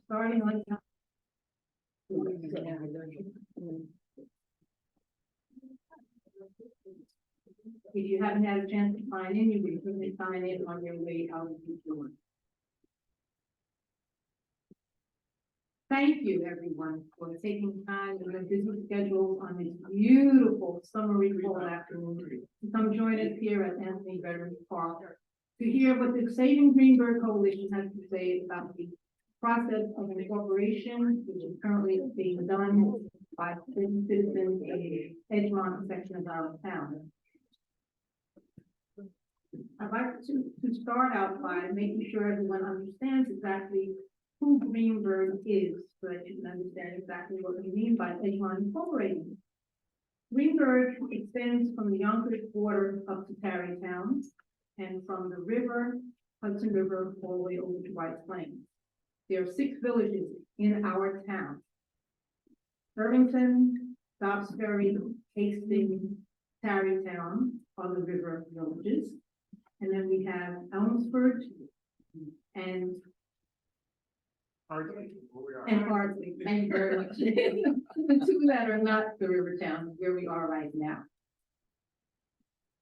Starting on. If you haven't had a chance to sign in, you can certainly sign in on your way out of the door. Thank you, everyone, for taking time in their busy schedules on this beautiful summery fall afternoon to come join us here at Anthony Veterans Park to hear what the Saving Greenburgh Coalition has to say about the process of incorporation, which is currently being done by citizens in the Edgemont section of our town. I'd like to start out by making sure everyone understands exactly who Greenburgh is, so that you can understand exactly what we mean by Edgemont Incorporated. Greenburgh extends from the Yonkers border up to Tarrytown, and from the river, Hudson River, all the way over to White Plains. There are 6 villages in our town: Irvington, Dobbs Ferry, Hastings, Tarrytown are the river villages. And then we have Elmsford and Hartsdale. Thank you very much. The 2 that are not the river towns where we are right now.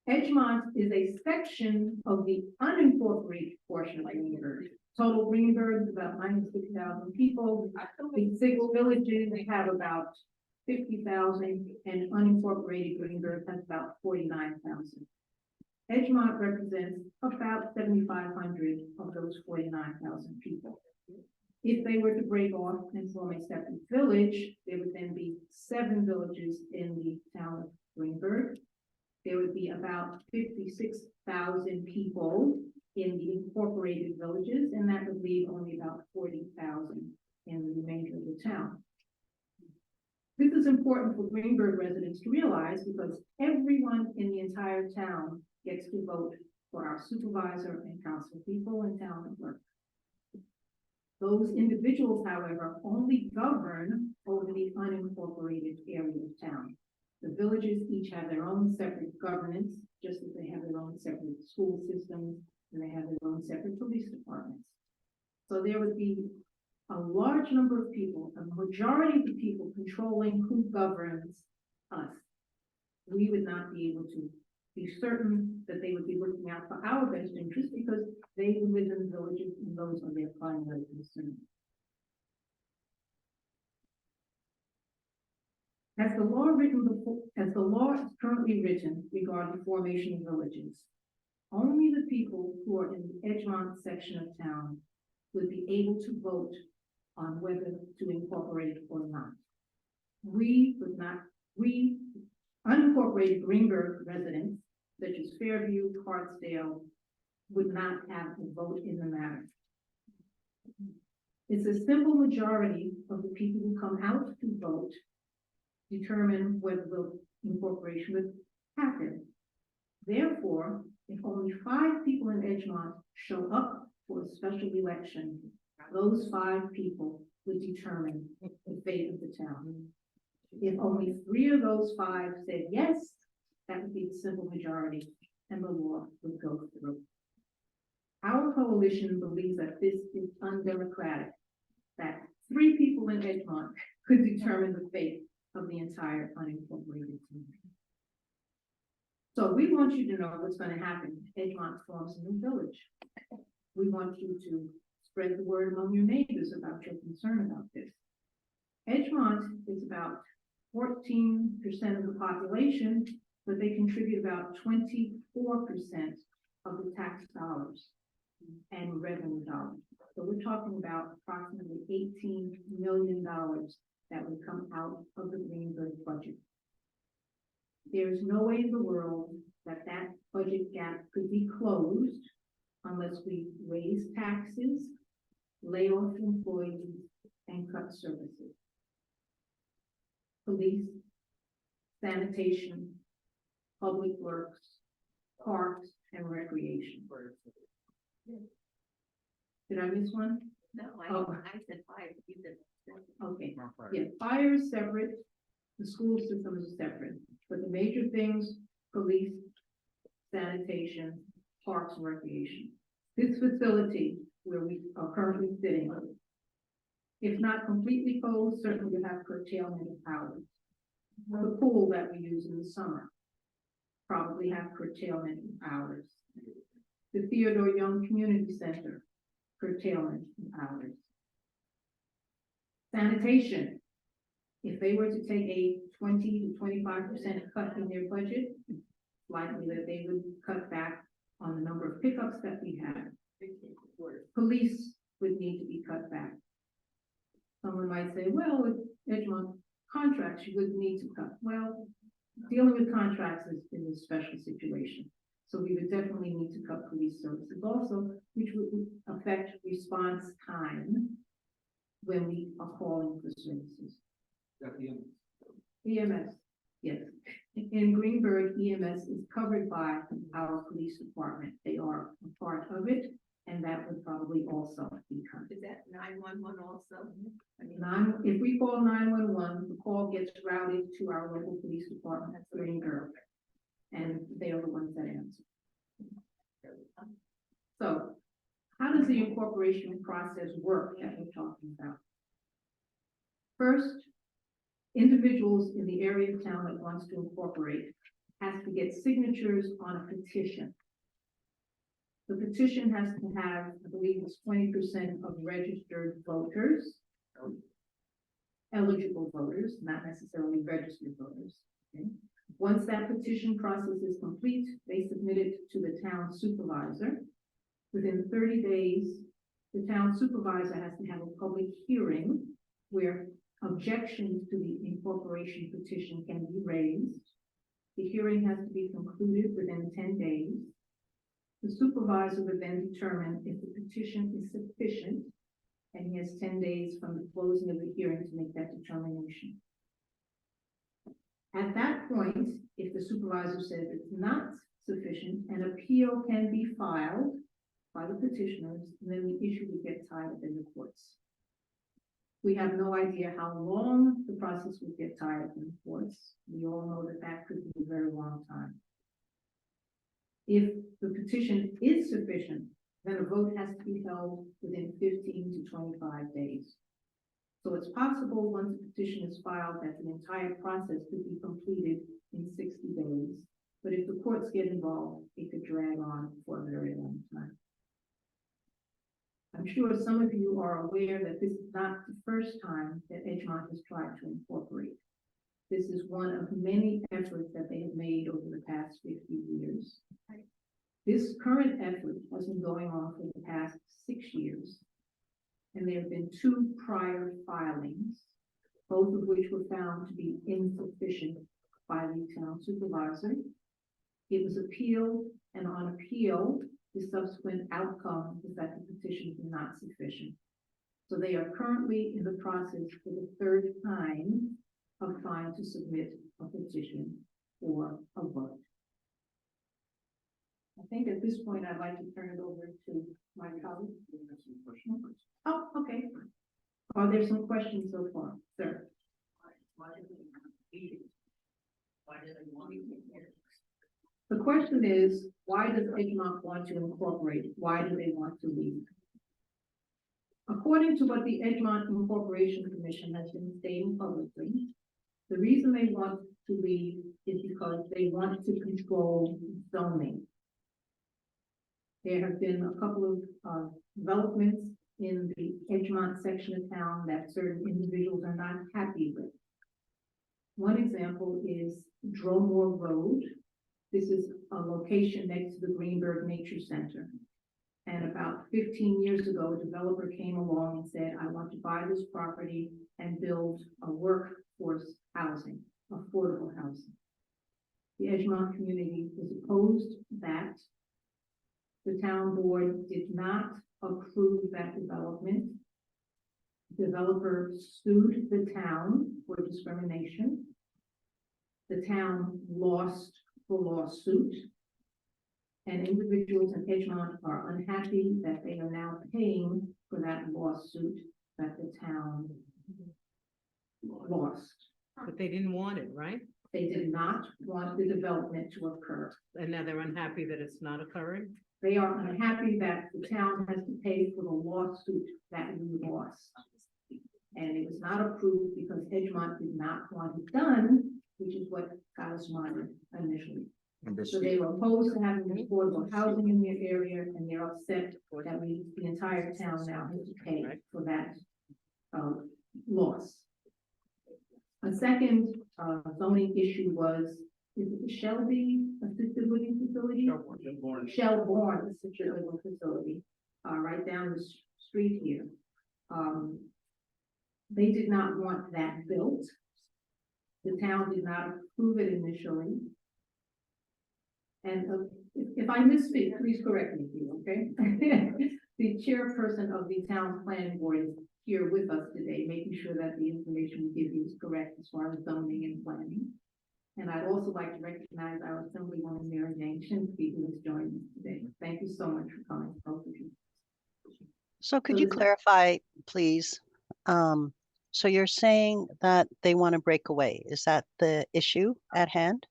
Edgemont is a section of the unincorporated portion of Greenburgh. Total Greenburgh is about 96,000 people. The 6 villages have about 50,000, and unincorporated Greenburgh has about 49,000. Edgemont represents about 7,500 of those 49,000 people. If they were to break off and form a separate village, there would then be 7 villages in the town of Greenburgh. There would be about 56,000 people in the incorporated villages, and that would leave only about 40,000 in the remainder of the town. This is important for Greenburgh residents to realize because everyone in the entire town gets to vote for our supervisor and council people and town clerk. Those individuals, however, only govern over the unincorporated area of town. The villages each have their own separate governance, just as they have their own separate school systems and they have their own separate police departments. So there would be a large number of people, a majority of the people controlling who governs us. We would not be able to be certain that they would be looking out for our best interest because they live in the villages and those are their primary concerns. As the law is currently written regarding formation of villages, only the people who are in the Edgemont section of town would be able to vote on whether to incorporate it or not. We unincorporated Greenburgh residents, such as Fairview, Hartsdale, would not have a vote in the matter. It's a simple majority of the people who come out to vote determine whether the incorporation would happen. Therefore, if only 5 people in Edgemont show up for a special election, those 5 people would determine the fate of the town. If only 3 of those 5 said yes, that would be the simple majority and the law would go through. Our coalition believes that this is undemocratic, that 3 people in Edgemont could determine the fate of the entire unincorporated community. So we want you to know what's going to happen if Edgemont forms a new village. We want you to spread the word among your neighbors about your concern about this. Edgemont is about 14% of the population, but they contribute about 24% of the tax dollars and revenue dollars. So we're talking about approximately $18 million that would come out of the Greenburgh budget. There's no way in the world that that budget gap could be closed unless we raise taxes, lay off employees, and cut services. Police, sanitation, public works, parks, and recreation. Did I miss one? No, I said 5. You said 7. Okay. Yeah, fire is separate. The school system is separate. But the major things: police, sanitation, parks, and recreation. This facility where we are currently sitting If not completely closed, certainly you have curtailment of hours. The pool that we use in the summer probably have curtailment of hours. The Theodore Young Community Center, curtailment of hours. Sanitation, if they were to take a 20 to 25% cut in their budget, likely that they would cut back on the number of pickups that we have. Police would need to be cut back. Someone might say, well, with Edgemont contracts, you wouldn't need to cut. Well, dealing with contracts is a special situation. So we would definitely need to cut police services also, which would affect response time when we are calling for services. EMS, yes. In Greenburgh, EMS is covered by our police department. They are a part of it, and that would probably also be cut. Is that 911 also? If we call 911, the call gets routed to our local police department at Greenburgh, and they are the ones that answer. So, how does the incorporation process work that we're talking about? First, individuals in the area of town that wants to incorporate has to get signatures on a petition. The petition has to have, I believe it's 20% of registered voters, eligible voters, not necessarily registered voters. Okay? Once that petition process is complete, they submit it to the town supervisor. Within 30 days, the town supervisor has to have a public hearing where objections to the incorporation petition can be raised. The hearing has to be concluded within 10 days. The supervisor would then determine if the petition is sufficient, and he has 10 days from the closing of the hearing to make that determination. At that point, if the supervisor says it's not sufficient, an appeal can be filed by the petitioners, and then the issue would get tied up in the courts. We have no idea how long the process would get tied up in the courts. We all know that that could be a very long time. If the petition is sufficient, then a vote has to be held within 15 to 25 days. So it's possible once a petition is filed that the entire process could be completed in 60 days. But if the courts get involved, it could drag on for a very long time. I'm sure some of you are aware that this is not the first time that Edgemont has tried to incorporate. This is one of many efforts that they have made over the past 50 years. This current effort has been going on for the past 6 years, and there have been 2 prior filings, both of which were found to be insufficient by the town supervisor. It was appealed, and on appeal, the subsequent outcome is that the petitions are not sufficient. So they are currently in the process for the 3rd time of trying to submit a petition for a vote. I think at this point, I'd like to turn it over to my colleague. Oh, okay. Are there some questions so far, sir? The question is, why does Edgemont want to incorporate? Why do they want to leave? According to what the Edgemont Incorporation Commission has been stating publicly, the reason they want to leave is because they want to control zoning. There have been a couple of developments in the Edgemont section of town that certain individuals are not happy with. One example is Dromore Road. This is a location next to the Greenburgh Nature Center. And about 15 years ago, a developer came along and said, I want to buy this property and build a workforce housing, affordable housing. The Edgemont community was opposed to that. The town board did not approve that development. The developer sued the town for discrimination. The town lost the lawsuit, and individuals in Edgemont are unhappy that they are now paying for that lawsuit that the town lost. But they didn't want it, right? They did not want the development to occur. And now they're unhappy that it's not occurring? They are unhappy that the town has to pay for the lawsuit that we lost. And it was not approved because Edgemont did not want it done, which is what got us wanted initially. So they were opposed to having affordable housing in their area, and they're upset that the entire town now has to pay for that loss. A second zoning issue was, is it the Shelby Assisted Living Facility? Shelbourne Assisted Living Facility, right down the street here. They did not want that built. The town did not approve it initially. And if I misspeak, please correct me, okay? The chairperson of the town planning board is here with us today, making sure that the information we give you is correct as far as zoning and planning. And I'd also like to recognize our Assemblywoman Mary Jane Shinsky, who is joining us today. Thank you so much for coming, both of you. So could you clarify, please? So you're saying that they want to break away. Is that the issue at hand?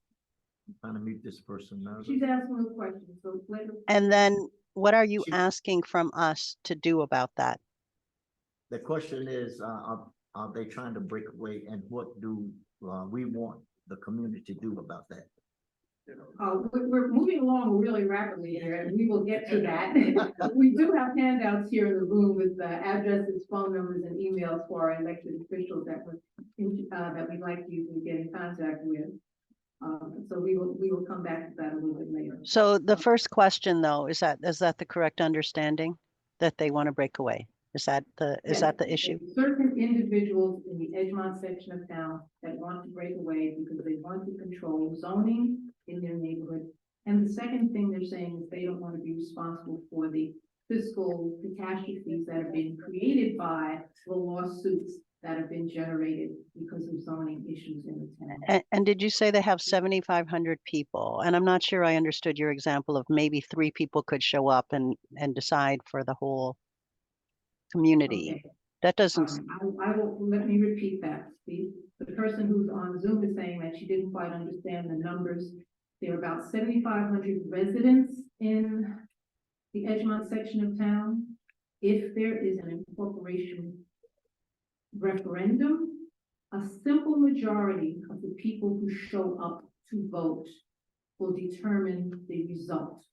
I'm trying to meet this person now. She's asking a question, so let her. And then what are you She- asking from us to do about that? The question is, are they trying to break away, and what do we want the community to do about that? We're moving along really rapidly here, and we will get to that. We do have handouts here in the room with addresses, phone numbers, and emails for our elected officials that we'd like you to get in contact with. So we will come back to that a little bit later. So the first question though, is that the correct understanding that they want to break away? Is that the issue? Certain individuals in the Edgemont section of town that want to break away because they want to control zoning in their neighborhood. And the second thing they're saying is they don't want to be responsible for the fiscal catastrophes that are being created by the lawsuits that have been generated because of zoning issues in the town. And did you say they have 7,500 people? And I'm not sure I understood your example of maybe 3 people could show up and decide for the whole community. Okay. That doesn't, I will, let me repeat that, Steve. The person who's on Zoom is saying that she didn't quite understand the numbers. There are about 7,500 residents in the Edgemont section of town. If there is an incorporation referendum, a simple majority of the people who show up to vote will determine the result.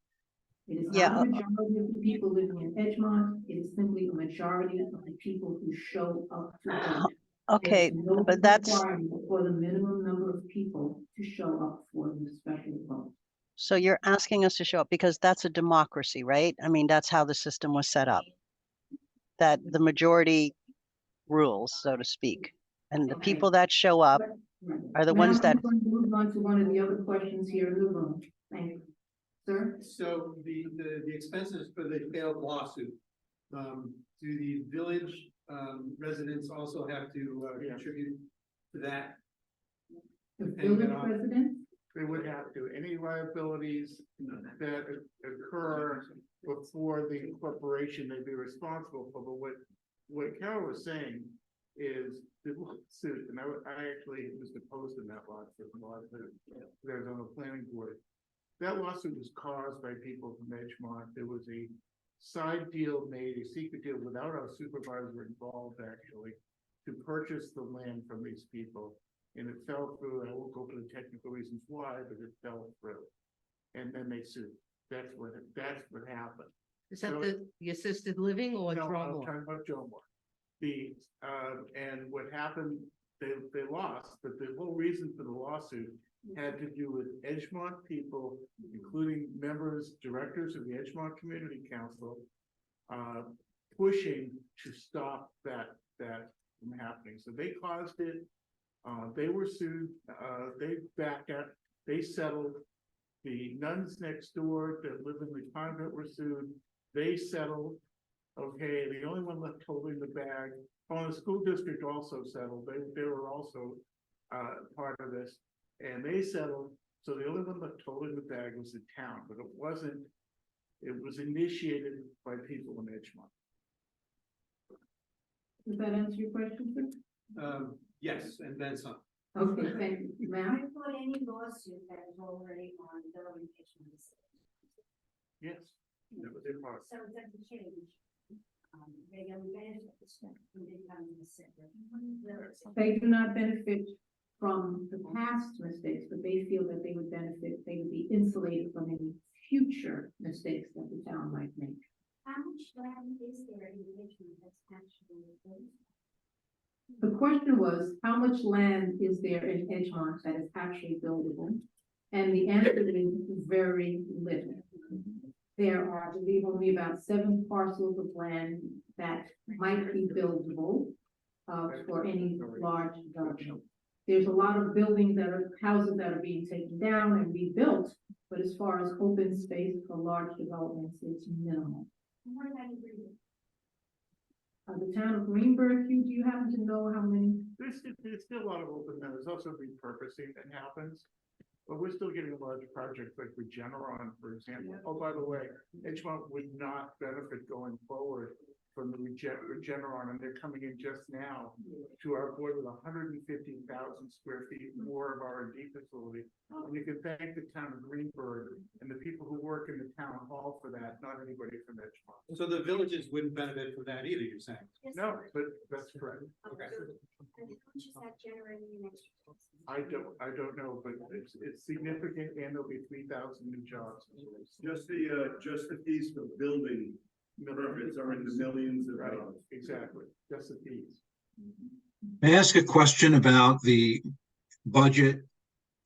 It is not a majority of the people living in Edgemont. It is simply a majority of the people who show up to vote. okay, There's no but that's, requirement for the minimum number of people to show up for the special vote. so you're asking us to show up because that's a democracy, right? I mean, that's how the system was set up. That the majority rules, so to speak. And the Okay. people that show up Right. are the Now ones that, I'm going to move on to one of the other questions here in the room. Thank you. Sir? So the expenses for the failed lawsuit, do the village residents also have to contribute to that? The Paying village it off. resident? They would have to, any liabilities that occur before the incorporation, they'd be responsible for, but what Carol was saying is the lawsuit, and I actually was deposed in that lawsuit, there was on the planning board. That lawsuit was caused by people from Edgemont. There was a side deal made, a secret deal without our supervisor involved actually, to purchase the land from these people. And it fell through. I won't go into the technical reasons why, but it fell through. And then they sued. That's what happened. Is that So- the assisted living or No, I'm drama? talking about Joe. And what happened, they lost, but the whole reason for the lawsuit had to do with Edgemont people, including members, directors of the Edgemont Community Council, pushing to stop that from happening. So they caused it. They were sued. They backed out. They settled. The nuns next door that live in the convent were sued. They settled. Okay, the only one left holding the bag. Oh, the school district also settled. They were also part of this, and they settled. So the only one left holding the bag was the town, but it wasn't. It was initiated by people in Edgemont. Does that answer your question, sir? Yes, and then some. Okay, thank you. Ma'am? I thought any lawsuit that is already on delegation. Yes, that was their part. So it doesn't change. They don't benefit from becoming a separate. They do not benefit from the past mistakes, but they feel that they would benefit, they would be insulated from any future mistakes that the town might make. How much land is there in Richmond that's actually built? The question was, how much land is there in Edgemont that is actually buildable? And the answer is very little. There are, I believe, only about 7 parcels of land that might be buildable for any large development. There's a lot of buildings that are, houses that are being taken down and rebuilt, but as far as open space for large developments, it's minimal. And what about in Greenburgh? The town of Greenburgh, Hugh, do you happen to know how many? There's still a lot of open, there's also repurposing that happens. But we're still getting a large project like Regeneron, for example. Oh, by the way, Edgemont would not benefit going forward from the Regeneron, and they're coming in just now to our board with 150,000 square feet more of R&D facility. And you can thank the town of Greenburgh and the people who work in the town hall for that, not anybody from Edgemont. So the villages wouldn't benefit from that either, you're saying? Yes, No, sir. but that's correct. Okay. And how much is that generating in extra taxes? I don't know, but it's significant, and there'll be 3,000 new jobs. Just the fees for building permits are in the millions of Right, dollars. exactly, just the fees. May I ask a question about the budget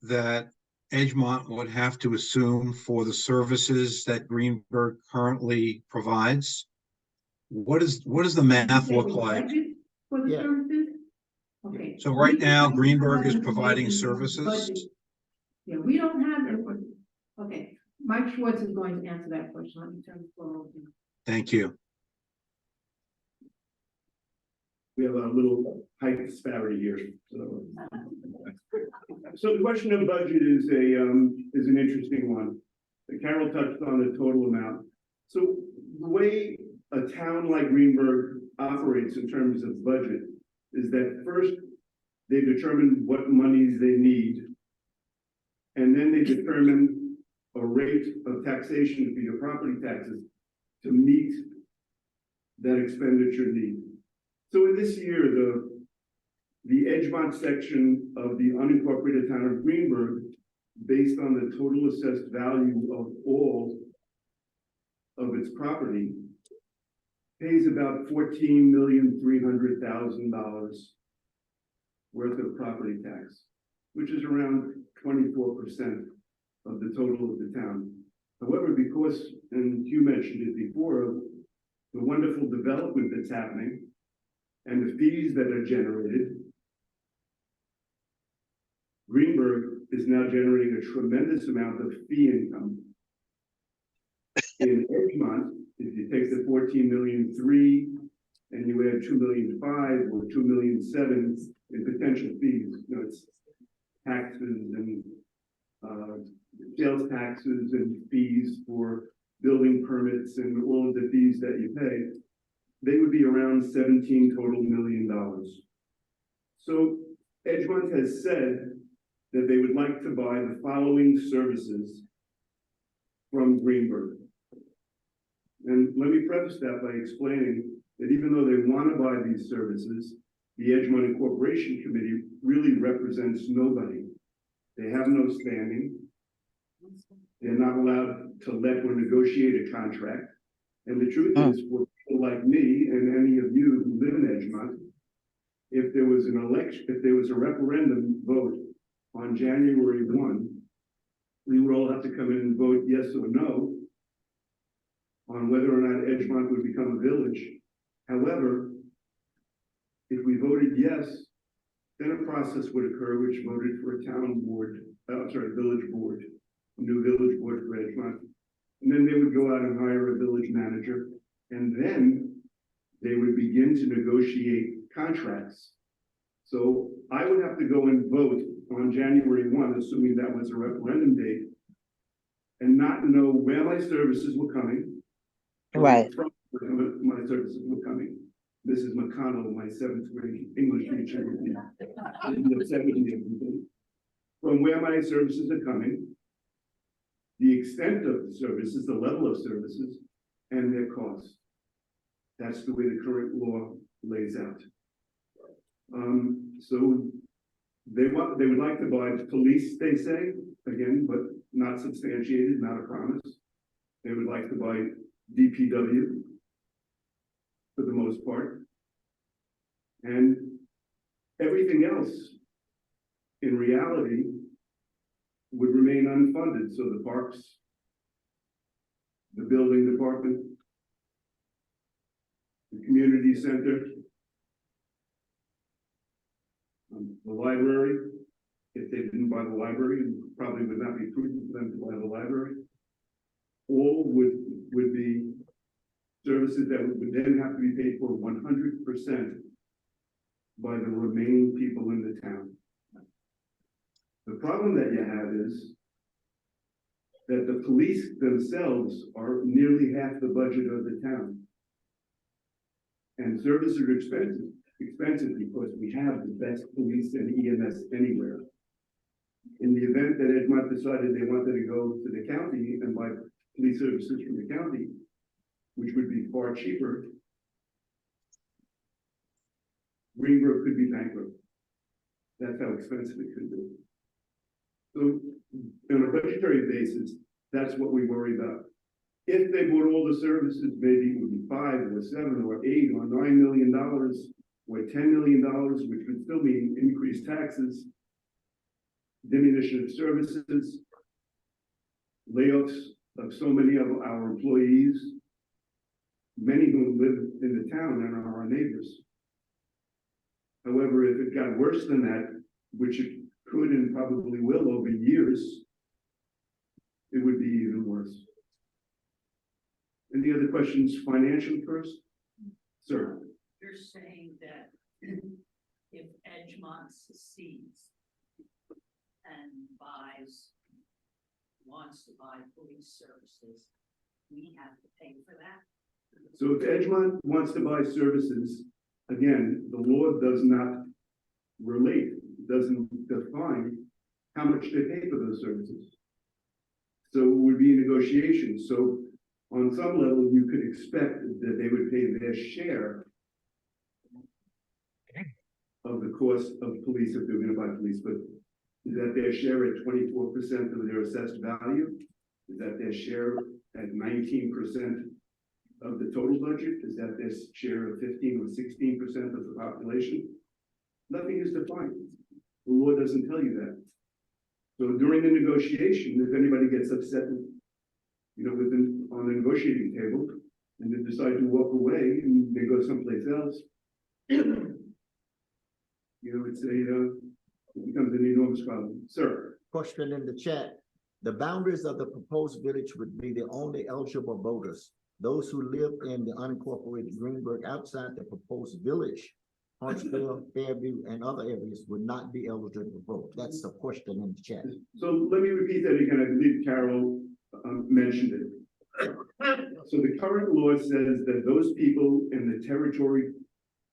that Edgemont would have to assume for the services that Greenburgh currently provides? What is the math look like? Budget for the Yeah. services? Okay. So right We now, don't Greenburgh have is providing information on the services? budget. Yeah, we don't have, okay, Mike Schwartz is going to answer that question. Let me turn the floor over to him. Thank you. We have a little height disparity here. So the question of budget is an interesting one. Carol touched on the total amount. So the way a town like Greenburgh operates in terms of budget is that first they determine what monies they need. And then they determine a rate of taxation for your property taxes to meet that expenditure need. So in this year, the Edgemont section of the unincorporated town of Greenburgh, based on the total assessed value of all of its property, pays about $14,300,000 worth of property tax, which is around 24% of the total of the town. However, because, and you mentioned it before, of the wonderful development that's happening and the fees that are generated, Greenburgh is now generating a tremendous amount of fee income. In Edgemont, if you take the 14,300,000 and you add 2,500,000 or 2,700,000 in potential fees, you know, it's taxes and sales taxes and fees for building permits and all of the fees that you pay, they would be around $17 million total. So Edgemont has said that they would like to buy the following services from Greenburgh. And let me preface that by explaining that even though they want to buy these services, the Edgemont Incorporation Committee really represents nobody. They have no standing. They're not allowed to let or negotiate a contract. And the truth is, for people like me and any of you who live in Edgemont, if there was an election, if there was a referendum vote on January 1, we would all have to come in and vote yes or no on whether or not Edgemont would become a village. However, if we voted yes, then a process would occur which voted for a town board, village board, a new village board for Edgemont. And then they would go out and hire a village manager, and then they would begin to negotiate contracts. So I would have to go and vote on January 1, assuming that was a referendum date, and not know where my services were coming. Right. From my services were coming. Mrs. McConnell, my 7th grade English teacher, would be upset with me. From where my services are coming, the extent of the services, the level of services, and their costs. That's the way the current law lays out. So they would like to buy police, they say, again, but not substantiated, not a promise. They would like to buy DPW for the most part. And everything else, in reality, would remain unfunded. So the parks, the building department, the community center, the library, if they didn't buy the library, it probably would not be prudent for them to buy the library. All would be services that would then have to be paid for 100% by the remaining people in the town. The problem that you have is that the police themselves are nearly half the budget of the town. And services are expensive because we have the best police and EMS anywhere. In the event that Edgemont decided they wanted to go to the county and buy police services from the county, which would be far cheaper, Greenburgh could be bankrupt. That's how expensive it could be. So on a budgetary basis, that's what we worry about. If they bought all the services, maybe it would be $5 or $7 or $8 or $9 million or $10 million, which would still mean increased taxes, diminution of services, layoffs of so many of our employees, many who live in the town and are our neighbors. However, if it got worse than that, which it could and probably will over years, it would be even worse. Any other questions? Financial first? Sir? You're saying that if Edgemont secedes and wants to buy police services, we have to pay for that? So if Edgemont wants to buy services, again, the law does not relate, doesn't define how much they pay for those services. So it would be a negotiation. So on some level, you could expect that they would pay their share of the cost of police if they're going to buy police. But is that their share at 24% of their assessed value? Is that their share at 19% of the total budget? Is that their share of 15 or 16% of the population? Nothing is defined. The law doesn't tell you that. So during the negotiation, if anybody gets upset, on the negotiating table, and they decide to walk away and they go someplace else, it becomes an enormous problem. Sir? Question in the chat. The boundaries of the proposed village would be the only eligible voters. Those who live in the unincorporated Greenburgh outside the proposed village, Hartsdale, Fairview, and other areas would not be eligible to vote. That's the question in the chat. So let me repeat that again. I believe Carol mentioned it. So the current law says that those people in the territory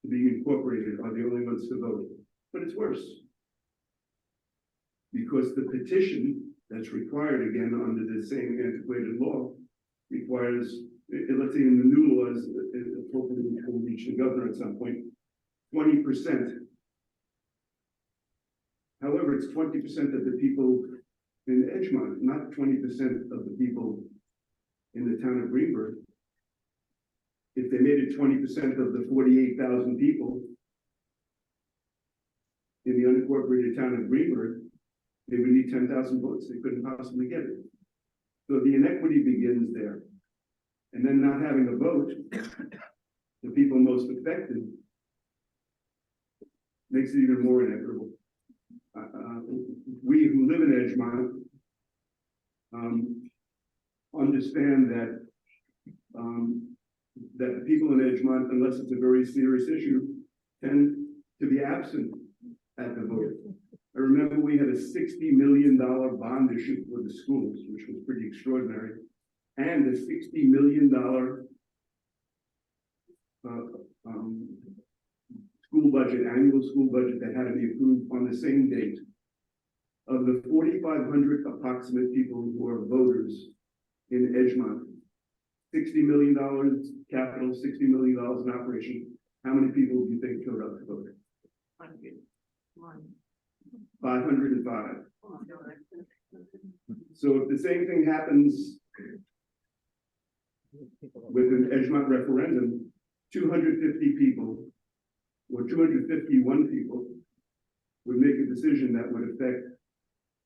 to be incorporated are the only ones to vote. But it's worse. Because the petition that's required again under the same antiquated law requires, let's say in the new laws, hopefully will reach the governor at some point, 20%. However, it's 20% of the people in Edgemont, not 20% of the people in the town of Greenburgh. If they made it 20% of the 48,000 people in the unincorporated town of Greenburgh, they would need 10,000 votes. They couldn't possibly get it. So the inequity begins there. And then not having a vote, the people most affected, makes it even more inequitable. We who live in Edgemont understand that that the people in Edgemont, unless it's a very serious issue, tend to be absent at the vote. I remember we had a $60 million bond issue for the schools, which was pretty extraordinary, and a $60 million school budget, annual school budget that had to be approved on the same date. Of the 4,500 approximate people who are voters in Edgemont, $60 million capital, $60 million in operation. How many people do you think showed up to vote? 505. So if the same thing happens with an Edgemont referendum, 250 people or 251 people would make a decision that would affect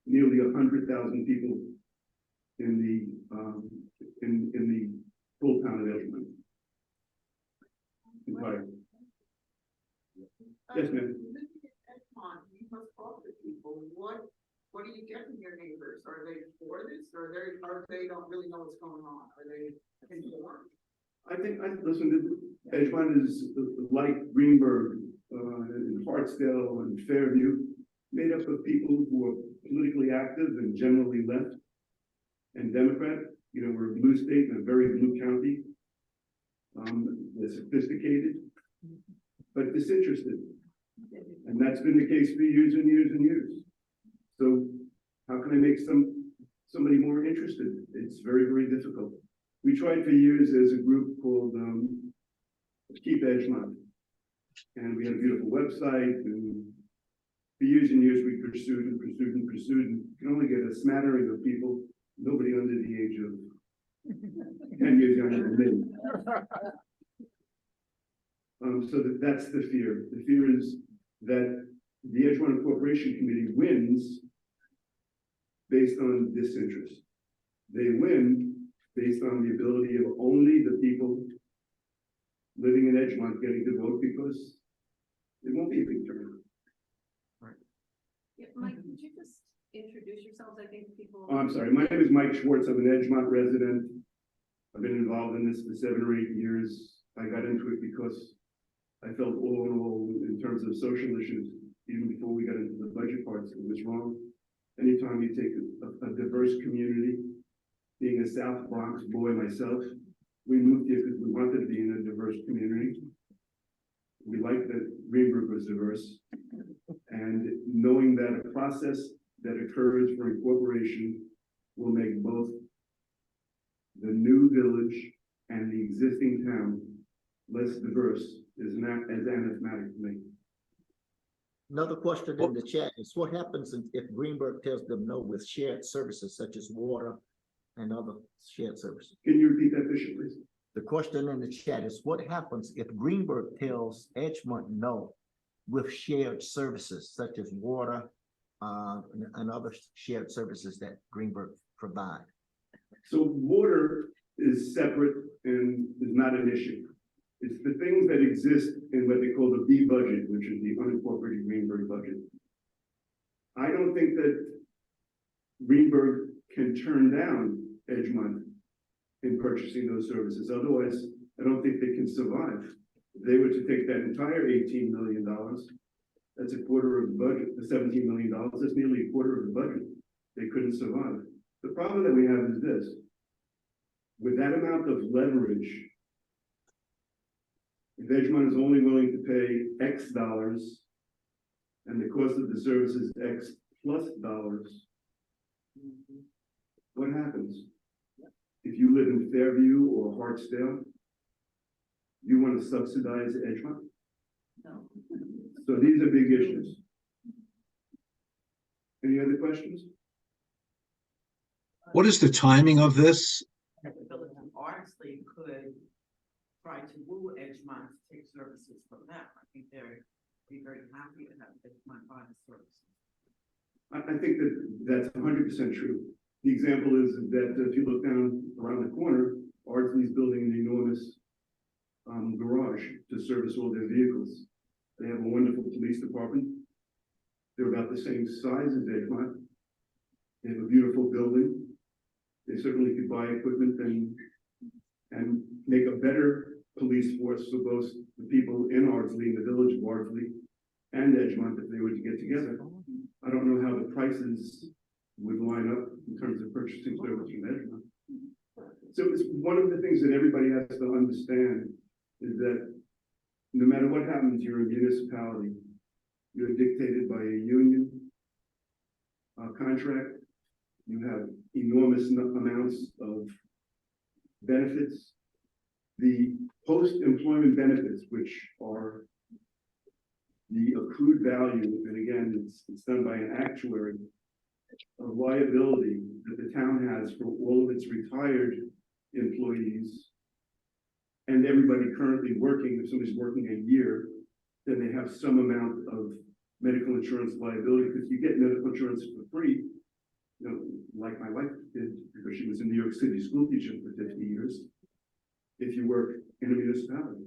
nearly 100,000 people in the full town of Edgemont. Right. Yes, ma'am. You must talk to people. What do you get from your neighbors? Are they for this, or they don't really know what's going on? Are they informed? I think, listen, Edgemont is like Greenburgh, and Hartsdale and Fairview, made up of people who are politically active and generally left and Democrat. You know, we're a blue state and a very blue county. They're sophisticated, but disinterested. And that's been the case for years and years and years. So how can I make somebody more interested? It's very, very difficult. We tried for years as a group called Keep Edgemont. And we had a beautiful website, and for years and years we pursued and pursued and pursued, and could only get a smattering of people, nobody under the age of 10 years younger than me. So that's the fear. The fear is that the Edgemont Corporation Committee wins based on disinterest. They win based on the ability of only the people living in Edgemont getting to vote, because it won't be a big turnout. Yeah, Mike, could you just introduce yourselves? I think people. Oh, I'm sorry. My name is Mike Schwartz. I'm an Edgemont resident. I've been involved in this for 7 or 8 years. I got into it because I felt all in all, in terms of social issues, even before we got into the budget parts, it was wrong. Anytime you take a diverse community, being a South Bronx boy myself, we moved here because we wanted to be in a diverse community. We liked that Greenburgh was diverse. And knowing that a process that occurs for incorporation will make both the new village and the existing town less diverse is not as anathematic to me. Another question in the chat is what happens if Greenburgh tells them no with shared services such as water and other shared services? Can you repeat that, Bishop, please? The question in the chat is what happens if Greenburgh tells Edgemont no with shared services such as water and other shared services that Greenburgh provide? So water is separate and is not an issue. It's the things that exist in what they call the B budget, which is the unincorporated Greenburgh budget. I don't think that Greenburgh can turn down Edgemont in purchasing those services. Otherwise, I don't think they can survive. If they were to take that entire $18 million, that's a quarter of the budget. The $17 million, that's nearly a quarter of the budget. They couldn't survive. The problem that we have is this. With that amount of leverage, if Edgemont is only willing to pay X dollars and the cost of the service is X plus dollars, what happens? If you live in Fairview or Hartsdale, you want to subsidize Edgemont? No. So these are big issues. Any other questions? What is the timing of this? The village of Hartsdale could try to woo Edgemont to take services from them. I think they're be very happy to have Edgemont buy the services. I think that's 100% true. The example is that if you look down around the corner, Ardsley's building an enormous garage to service all their vehicles. They have a wonderful police department. They're about the same size as Edgemont. They have a beautiful building. They certainly could buy equipment and make a better police force for both the people in Ardsley, in the village of Ardsley, and Edgemont if they were to get together. I don't know how the prices would line up in terms of purchasing service from Edgemont. So it's one of the things that everybody has to understand is that no matter what happens, you're a municipality. You're dictated by a union contract. You have enormous amounts of benefits the post-employment benefits, which are the accrued value, and again, it's done by an actuary, of liability that the town has for all of its retired employees and everybody currently working. If somebody's working a year, then they have some amount of medical insurance liability, because you get medical insurance for free, you know, like my wife did, because she was a New York City school teacher for 50 years, if you work in a municipality.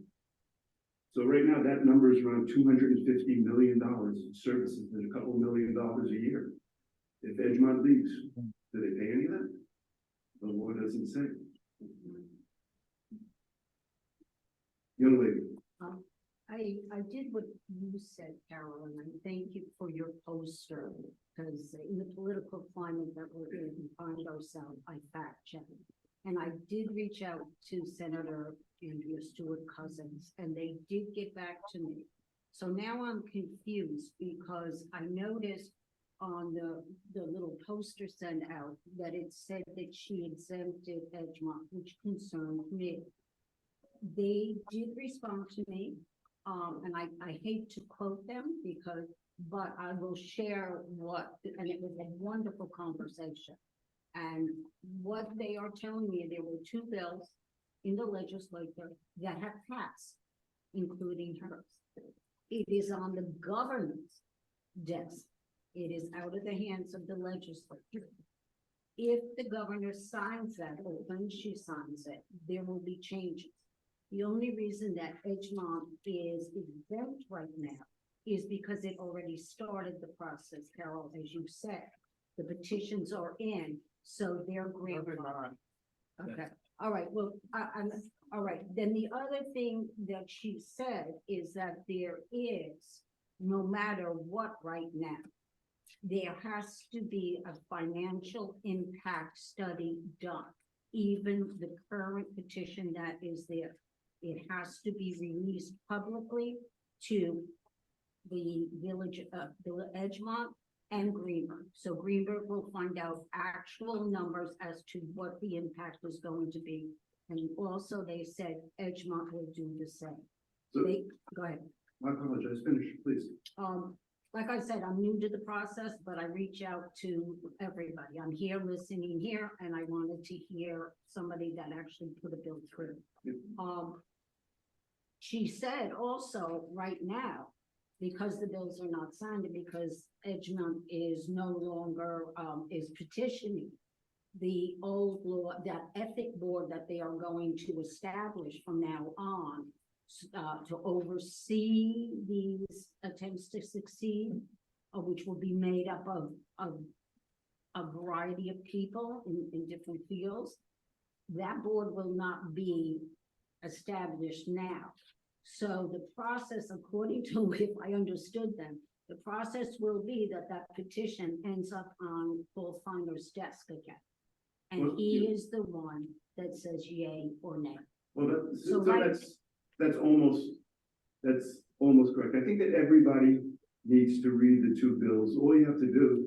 So right now, that number is around $250 million in services, and a couple $1 million a year. If Edgemont leaves, do they pay any of that? The law doesn't say. Young lady. I did what you said, Carol, and I thank you for your poster, because in the political climate that we're in, we find ourselves, I fact checked. And I did reach out to Senator Andrea Stewart Cousins, and they did get back to me. So now I'm confused, because I noticed on the little poster sent out that it said that she exempted Edgemont, which concerned me. They did respond to me, and I hate to quote them but I will share and it was a wonderful conversation. And what they are telling me, there were 2 bills in the legislature that have passed, including hers. It is on the governor's desk. It is out of the hands of the legislature. If the governor signs that, or when she signs it, there will be changes. The only reason that Edgemont is exempt right now is because it already started the process, Carol, as you said. The petitions are in, so they're grandfathered. Okay, all right, well, all right. Then the other thing that she said is that there is, no matter what right now, there has to be a financial impact study done. Even the current petition that is there, it has to be released publicly to the village Edgemont and Greenburgh. So Greenburgh will find out actual numbers as to what the impact is going to be. And also they said Edgemont will do the same. So, Go ahead. I apologize, finish, please. Like I said, I'm new to the process, but I reach out to everybody. I'm here listening here, and I wanted to hear somebody that actually put a bill through. Yep. She said also right now, because the bills are not signed and because Edgemont is no longer is petitioning the old law, that ethic board that they are going to establish from now on to oversee these attempts to succeed, which will be made up of a variety of people in different fields. That board will not be established now. So the process, according to if I understood them, the process will be that petition ends up on Paul Finer's desk again. And Well, he yeah. is the one that says yay or nay. Well, right- that's almost correct. I think that everybody needs to read the 2 bills. All you have to do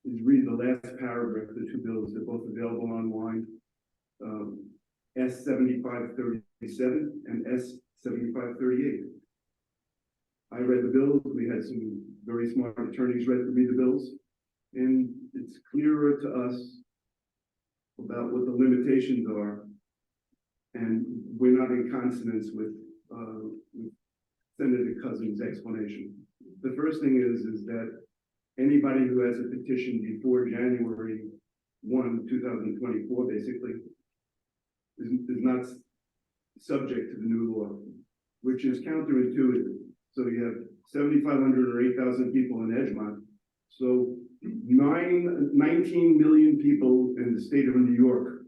is read the last paragraph of the 2 bills. They're both available online. S-7537 and S-7538. I read the bills. We had some very smart attorneys read the bills, and it's clearer to us about what the limitations are, and we're not in consonance with Senator Cousins' explanation. The first thing is that anybody who has a petition before January 1, 2024, basically, is not subject to the new law, which is counterintuitive. So you have 7,500 or 8,000 people in Edgemont. So 19 million people in the state of New York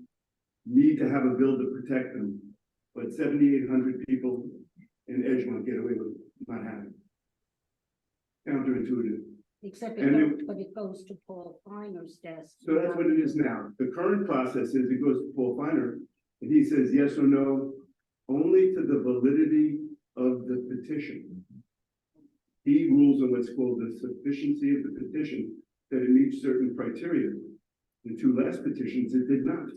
need to have a bill to protect them, but 7,800 people in Edgemont get away with not having it. Counterintuitive. Except but it goes to Paul Finer's desk. So that's what it is now. The current process is it goes to Paul Finer, and he says yes or no, only to the validity of the petition. He rules on what's called the sufficiency of the petition, that it meets certain criteria. The 2 last petitions, it did not.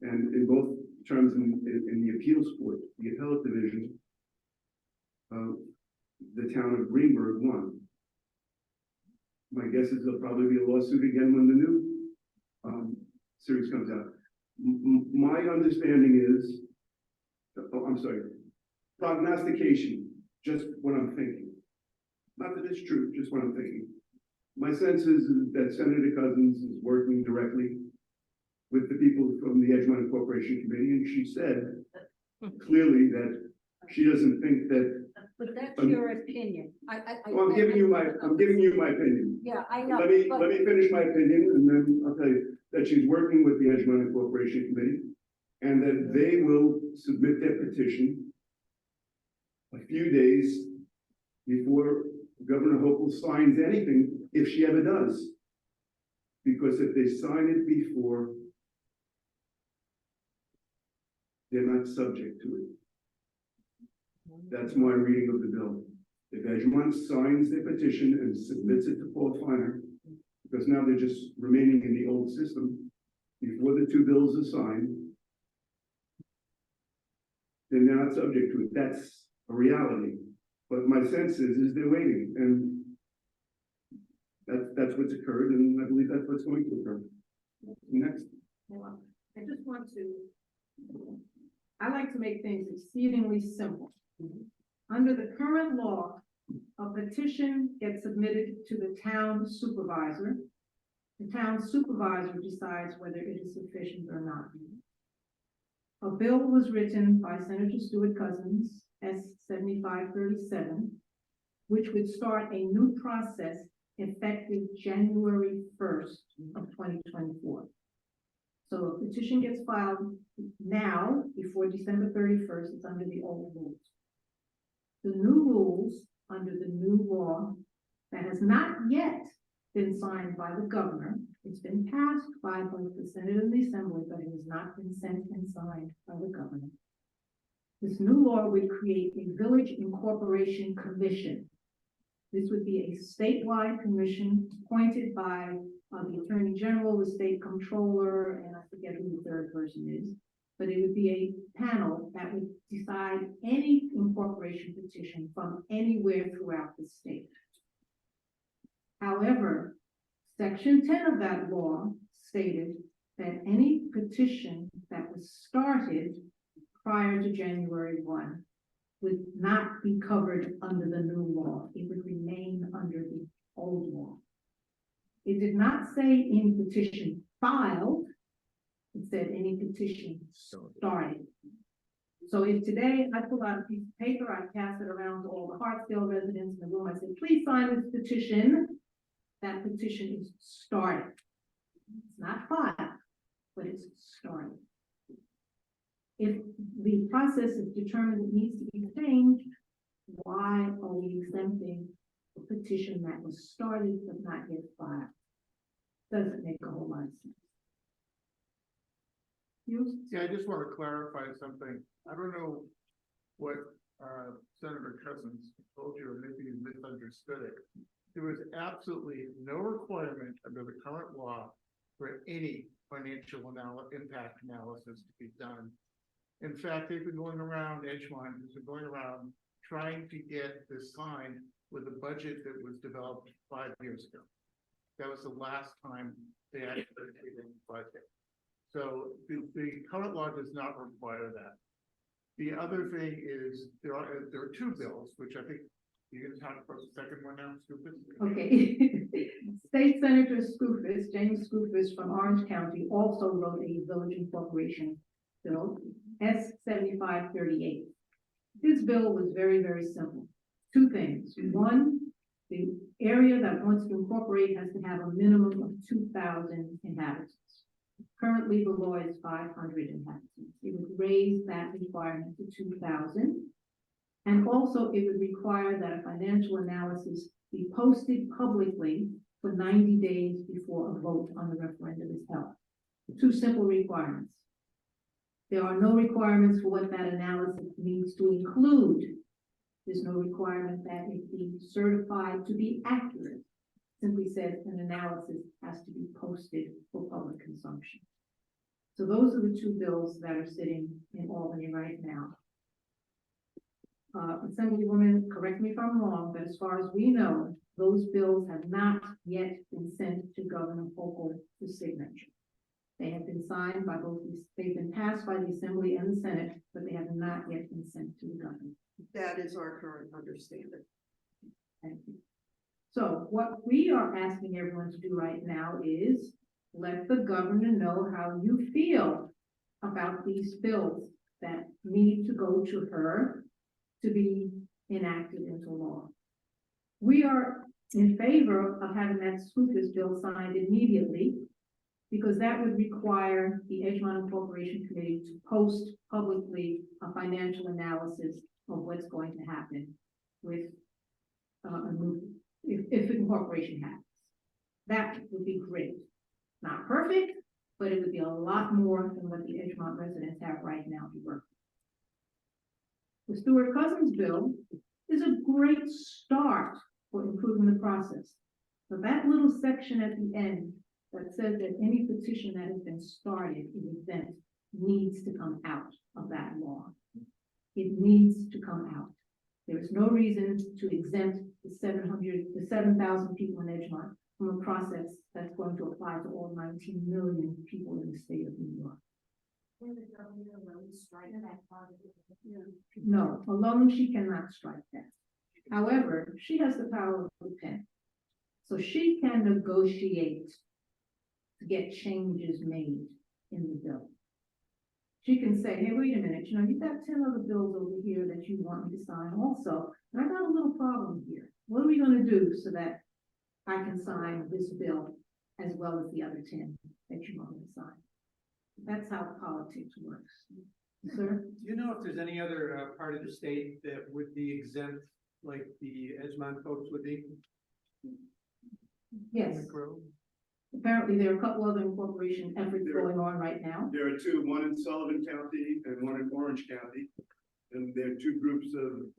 And in both terms in the appeals court, the appellate division, the town of Greenburgh won. My guess is there'll probably be a lawsuit again when the new series comes out. My understanding is, I'm sorry, prognostication, just what I'm thinking. Not that it's true, just what I'm thinking. My sense is that Senator Cousins is working directly with the people from the Edgemont Corporation Committee, and she said clearly that she doesn't think that. But that's your opinion. Well, I'm giving you my opinion. Yeah, I know. Let me finish my opinion, and then I'll tell you that she's working with the Edgemont Corporation Committee, and that they will submit their petition a few days before Governor Hochul signs anything, if she ever does. Because if they sign it before, they're not subject to it. That's my reading of the bill. If Edgemont signs their petition and submits it to Paul Finer, because now they're just remaining in the old system, before the two bills are signed, then they're not subject to it. That's a reality. But my sense is they're waiting, and that's what's occurred, and I believe that's what's going to occur. Next. Well, I just want to, I like to make things exceedingly simple. Under the current law, a petition gets submitted to the town supervisor. The town supervisor decides whether it is sufficient or not. A bill was written by Senator Stuart Cousins, S. 7537, which would start a new process effective January 1st of 2024. So a petition gets filed now before December 31st, it's under the old rules. The new rules under the new law that has not yet been signed by the governor, it's been passed by both the Senate and the Assembly, but it has not been sent and signed by the governor. This new law would create a village incorporation commission. This would be a statewide commission appointed by the Attorney General, the State Comptroller, and I forget who the third person is, but it would be a panel that would decide any incorporation petition from anywhere throughout the state. However, Section 10 of that law stated that any petition that was started prior to January 1 would not be covered under the new law. It would remain under the old law. It did not say any petition filed. It said any petition started. So if today I pull out a piece of paper, I pass it around to all the Hartsdale residents in the room, I say, please sign this petition. That petition is started. It's not filed, but it's started. If the process is determined it needs to be changed, why are we exempting a petition that was started but not yet filed? Doesn't make a whole lot of sense. Yeah, I just want to clarify something. I don't know what Senator Cousins told you, or maybe you misunderstood it. There was absolutely no requirement under the current law for any financial impact analysis to be done. In fact, they've been going around, Edgemont has been going around trying to get this signed with a budget that was developed 5 years ago. That was the last time they actually did a budget. So the current law does not require that. The other thing is there are two bills, which I think you're going to talk about the second one now, Scoofus. Okay. State Senator Scoofus, James Scoofus from Orange County, also wrote a village incorporation bill, S. 7538. This bill was very, very simple. Two things. One, the area that wants to incorporate has to have a minimum of 2,000 inhabitants. Currently, the law is 500 inhabitants. It would raise that requirement to 2,000. And also, it would require that a financial analysis be posted publicly for 90 days before a vote on the referendum is held. Two simple requirements. There are no requirements for what that analysis needs to include. There's no requirement that it be certified to be accurate. Simply says an analysis has to be posted for public consumption. So those are the two bills that are sitting in Albany right now. Assemblywoman, correct me if I'm wrong, but as far as we know, those bills have not yet been sent to Governor Hochul for signature. They have been signed by both, they've been passed by the Assembly and the Senate, but they have not yet been sent to the governor. That is our current understanding. Thank you. So what we are asking everyone to do right now is let the governor know how you feel about these bills that need to go to her to be enacted into law. We are in favor of having that Scooters bill signed immediately, because that would require the Edgemont Incorporation Committee to post publicly a financial analysis of what's going to happen with a new, if incorporation happens. That would be great. Not perfect, but it would be a lot more than what the Edgemont residents have right now to work with. The Stewart-Cousins bill is a great start for improving the process. But that little section at the end that says that any petition that has been started in event needs to come out of that law. It needs to come out. There is no reason to exempt the 7,000 people in Edgemont from a process that's going to apply to all 19 million people in the state of New York. No, alone she cannot strike that. However, she has the power of the pen. So she can negotiate to get changes made in the bill. She can say, hey, wait a minute, you know, you've got 10 other bills over here that you want me to sign also, and I got a little problem here. What are we going to do so that I can sign this bill as well as the other 10 that you want me to sign? That's how politics works. Sir? Do you know if there's any other part of the state that would be exempt, like the Edgemont folks would be? Yes. Apparently, there are a couple other incorporation efforts going on right now. There are two, one in Sullivan County and one in Orange County. And there are two groups of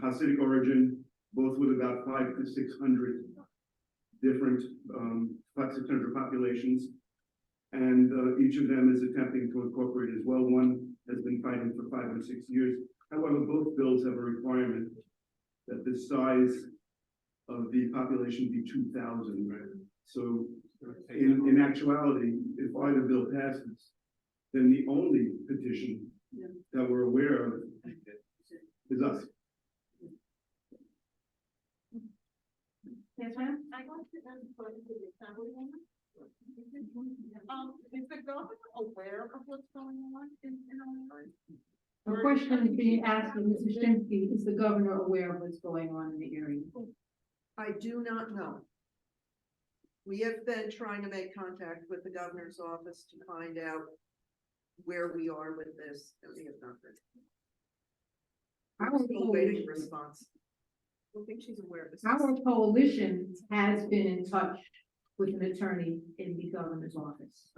Hasidic origin, both with about 500 to 600 different 600 populations. And each of them is attempting to incorporate as well. One has been fighting for 5 or 6 years. However, both bills have a requirement that the size of the population be 2,000. Right? So in actuality, if either bill passes, then the only petition that we're aware of is us. Yes, ma'am? I want to put the Assemblywoman. Is the governor aware of what's going on in our The question is being asked of Mrs. Shinsky, is the governor aware of what's going on in the area? I do not know. We have been trying to make contact with the governor's office to find out where we are with this, and we have not heard. I'm still waiting a response. I don't think she's aware of this. Our coalition has been in touch with an attorney in the governor's office.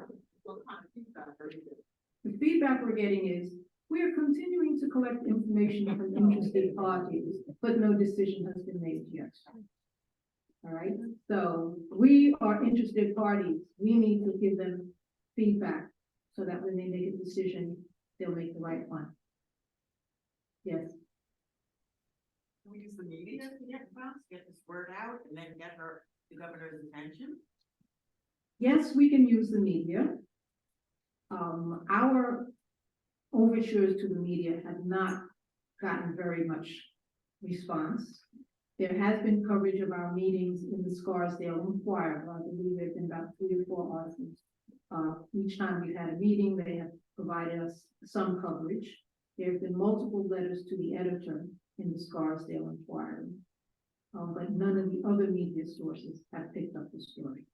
What kind of feedback are you getting? The feedback we're getting is, we are continuing to collect information from interested parties, but no decision has been made yet. All right, so we are interested parties. We need to give them feedback so that when they make a decision, they'll make the right one. Yes. Can we use the media to get this word out and then get the governor's attention? Yes, we can use the media. Our overtures to the media have not gotten very much response. There has been coverage of our meetings in the Scarsdale Inquirer. I believe there have been about 3 or 4 articles. Each time we've had a meeting, they have provided us some coverage. There have been multiple letters to the editor in the Scarsdale Inquirer, but none of the other media sources have picked up the story.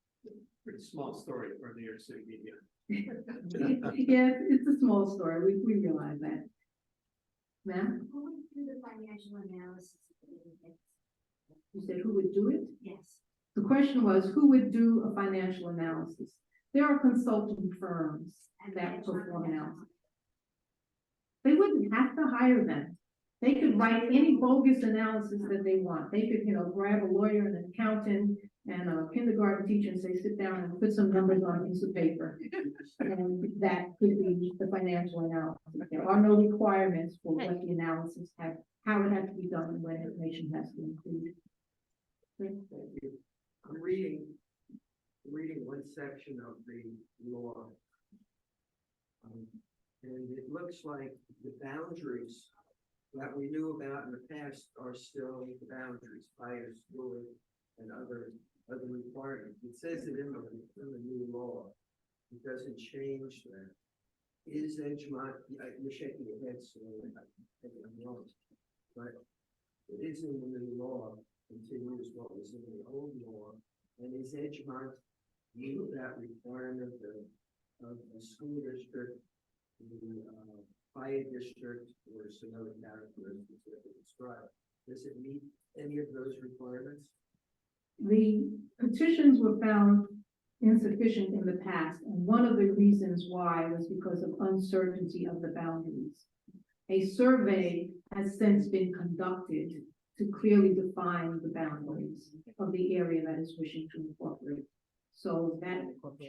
Pretty small story for New York City media. Yes, it's a small story. We realize that. Ma'am, Who would do the financial analysis? you said who would do it? Yes. The question was, who would do a financial analysis? There are consulting firms that perform analysis. They wouldn't have to hire them. They could write any bogus analysis that they want. They could, grab a lawyer and an accountant and a kindergarten teacher and say, sit down and put some numbers on a piece of paper. And that could be the financial analysis. There are no requirements for what the analysis have, how it has to be done and what information has to be included. I'm reading one section of the law. And it looks like the boundaries that we knew about in the past are still the boundaries, fire, school, and other requirements. It says it in the new law. It doesn't change that. Is Edgemont, you're shaking your head, so I'm wrong. But it is in the new law, continues what was in the old law. And is Edgemont meet that requirement of the school district, the fire district, or some other characteristics that we described? Does it meet any of those requirements? The petitions were found insufficient in the past, and one of the reasons why was because of uncertainty of the boundaries. A survey has since been conducted to clearly define the boundaries of the area that is wishing to incorporate. So that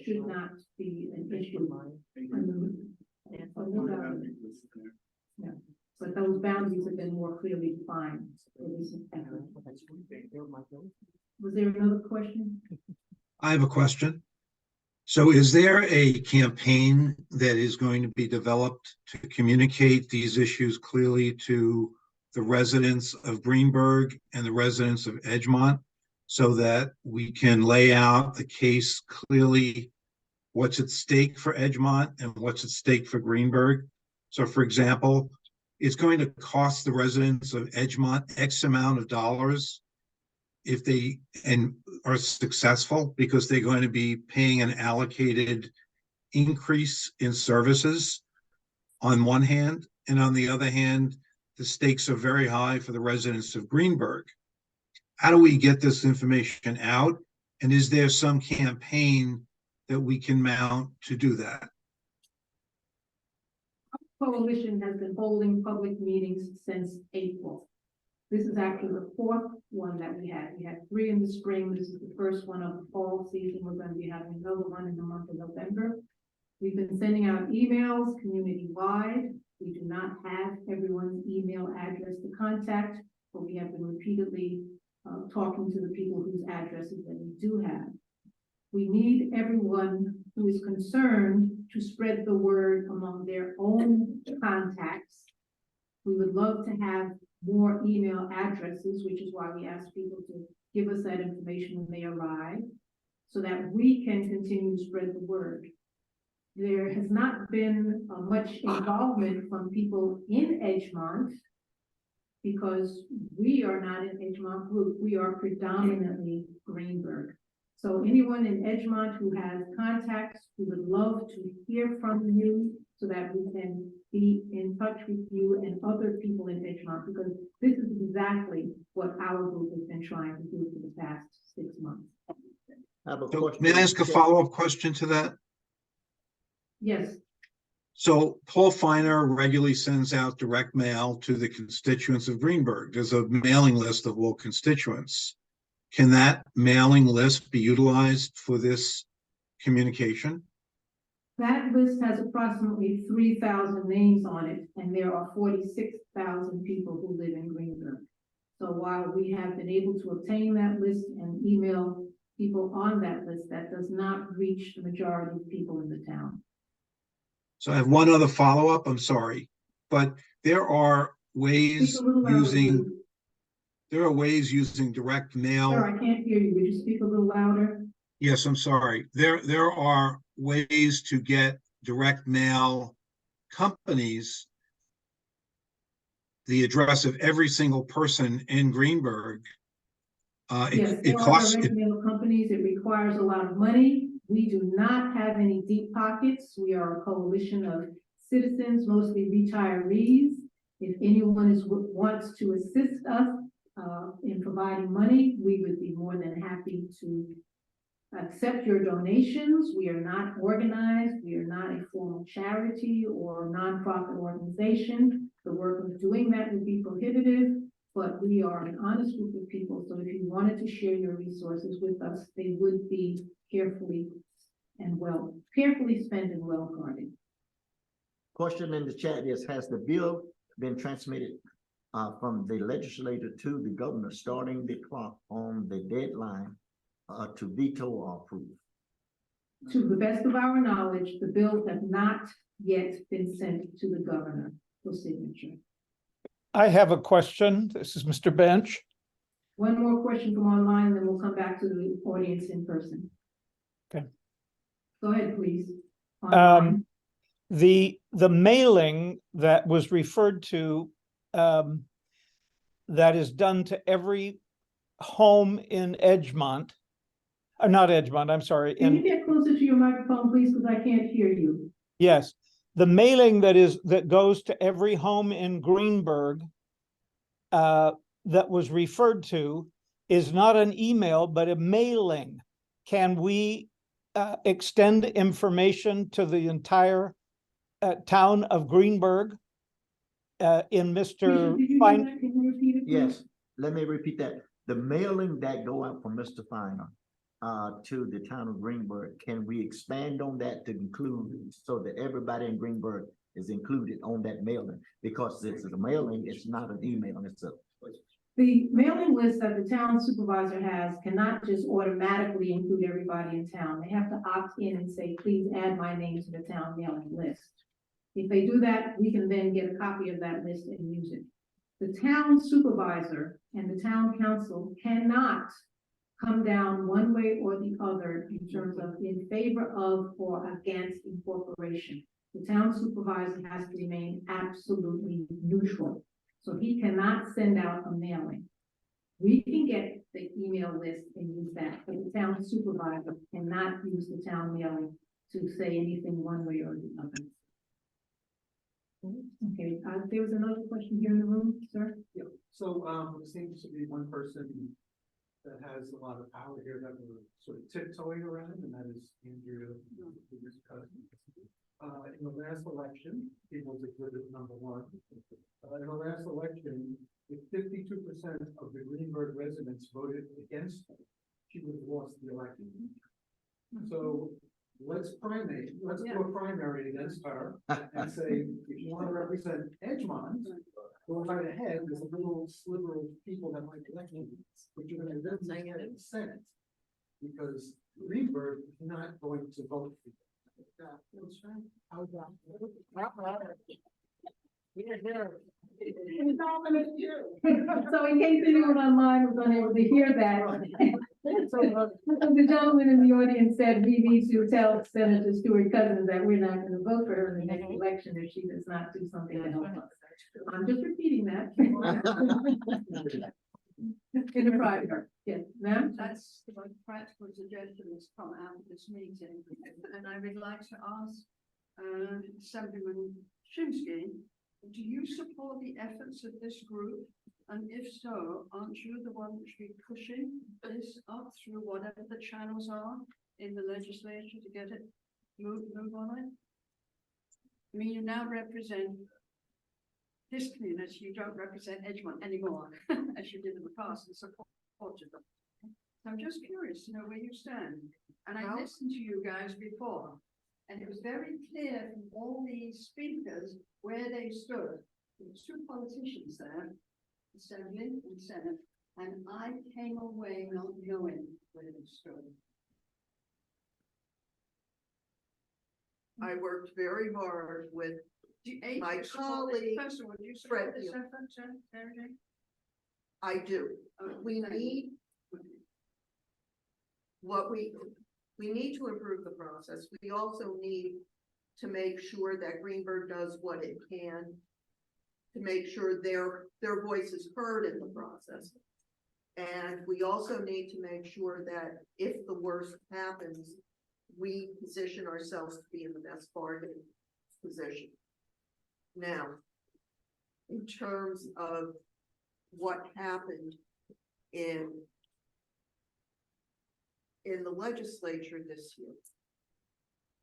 should not be an issue. Yeah, but those boundaries have been more clearly defined. Was there another question? I have a question. So is there a campaign that is going to be developed to communicate these issues clearly to the residents of Greenburgh and the residents of Edgemont so that we can lay out the case clearly, what's at stake for Edgemont and what's at stake for Greenburgh? So for example, it's going to cost the residents of Edgemont X amount of dollars if they are successful, because they're going to be paying an allocated increase in services on one hand, and on the other hand, the stakes are very high for the residents of Greenburgh. How do we get this information out? And is there some campaign that we can mount to do that? Coalition has been holding public meetings since April. This is actually the fourth one that we had. We had 3 in the spring. This is the first one of the fall season. We're going to be having another one in the month of November. We've been sending out emails community-wide. We do not have everyone's email address to contact, but we have been repeatedly talking to the people whose addresses that we do have. We need everyone who is concerned to spread the word among their own contacts. We would love to have more email addresses, which is why we ask people to give us that information when they arrive, so that we can continue to spread the word. There has not been much involvement from people in Edgemont, because we are not an Edgemont group. We are predominantly Greenburgh. So anyone in Edgemont who has contacts, we would love to hear from you so that we can be in touch with you and other people in Edgemont, because this is exactly what our group has been trying to do for the past 6 months. So may I ask a follow-up question to that? Yes. So Paul Feiner regularly sends out direct mail to the constituents of Greenburgh. There's a mailing list of all constituents. Can that mailing list be utilized for this communication? That list has approximately 3,000 names on it, and there are 46,000 people who live in Greenburgh. So while we have been able to obtain that list and email people on that list, that does not reach the majority of people in the town. So I have one other follow-up, I'm sorry, but there are ways using direct mail. Sir, I can't hear you. Would you speak a little louder? Yes, I'm sorry. There are ways to get direct mail companies the address of every single person in Greenburgh. Yes, it costs. direct mail companies. It requires a lot of money. We do not have any deep pockets. We are a coalition of citizens, mostly retirees. If anyone wants to assist us in providing money, we would be more than happy to accept your donations. We are not organized. We are not a formal charity or nonprofit organization. The work of doing that would be prohibitive. but we are an honest group of people, so if you wanted to share your resources with us, they would be carefully spent and well guarded. Question in the chat is, has the bill been transmitted from the legislator to the governor, starting the clock on the deadline to veto or approve? To the best of our knowledge, the bills have not yet been sent to the governor for signature. I have a question. This is Mr. Bench. One more question from online, then we'll come back to the audience in person. Okay. Go ahead, please. Online. The mailing that was referred to, that is done to every home in Edgemont, not Edgemont, I'm sorry. Can you get closer to your microphone, please, because I can't hear you. Yes, the mailing that goes to every home in Greenburgh that was referred to is not an email, but a mailing. Can we extend information to the entire town of Greenburgh in Mr. Fine? Can you repeat it, please? Yes, let me repeat that. The mailing that go out from Mr. Finer to the town of Greenburgh, can we expand on that to include so that everybody in Greenburgh is included on that mailing? Because this is a mailing, it's not an email, it's a. The mailing list that the town supervisor has cannot just automatically include everybody in town. They have to opt in and say, please add my name to the town mailing list. If they do that, we can then get a copy of that list and use it. The town supervisor and the town council cannot come down one way or the other in terms of in favor of or against incorporation. The town supervisor has to remain absolutely neutral. So he cannot send out a mailing. We can get the email list and use that, but the town supervisor cannot use the town mailing to say anything one way or the other. Okay, there was another question here in the room, sir. Yeah, so, there seems to be one person that has a lot of power here that we're sort of tiptoeing around, and that is Andrew, his cousin. In the last election, he was exhibit number one. In the last election, if 52% of the Greenburgh residents voted against her, she would have lost the election. So let's do a primary against her and say, if you want to represent Edgemont, go right ahead. There's a little sliver of people that might elect you, but you're going to represent in the Senate because Greenburgh is not going to vote for you. So in case anyone online was unable to hear that, the gentleman in the audience said we need to tell Senator Stewart Cousins that we're not going to vote for her in the next election if she does not do something to help us. I'm just repeating that. In the private, yes, ma'am? That's the practical suggestion that's come out of this meeting, and I would like to ask Assemblyman Shinsky, do you support the efforts of this group? And if so, aren't you the one that should be pushing this up through whatever the channels are in the legislature to get it move on it? I mean, you now represent this community, you don't represent Edgemont anymore, as you did in the past and supported them. I'm just curious to know where you stand. And I listened to you guys before, and it was very clear from all these speakers where they stood. There were two politicians there, Assembly and Senate, and I came away not knowing where they stood. I worked very hard with my colleague. First of all, do you support this effort, Mary Jane? I do. We need we need to improve the process. We also need to make sure that Greenburgh does what it can to make sure their voice is heard in the process. And we also need to make sure that if the worst happens, we position ourselves to be in the best bargaining position. Now, in terms of what happened in the legislature this year,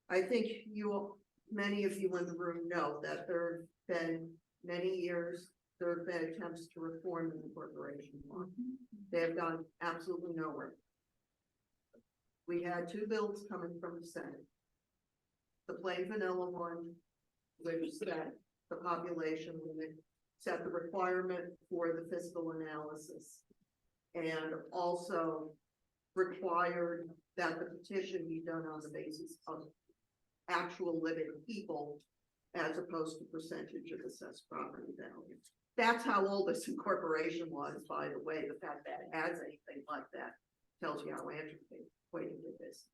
I think many of you in the room know that there have been many years There have been attempts to reform the corporation law. They have gone absolutely nowhere. We had two bills coming from the Senate. The plain vanilla one, which set the population limit, set the requirement for the fiscal analysis, and also required that the petition be done on the basis of actual living people as opposed to percentage of assessed property value. That's how old this incorporation was, by the way. The fact that it has anything like that tells you how antiquated it is.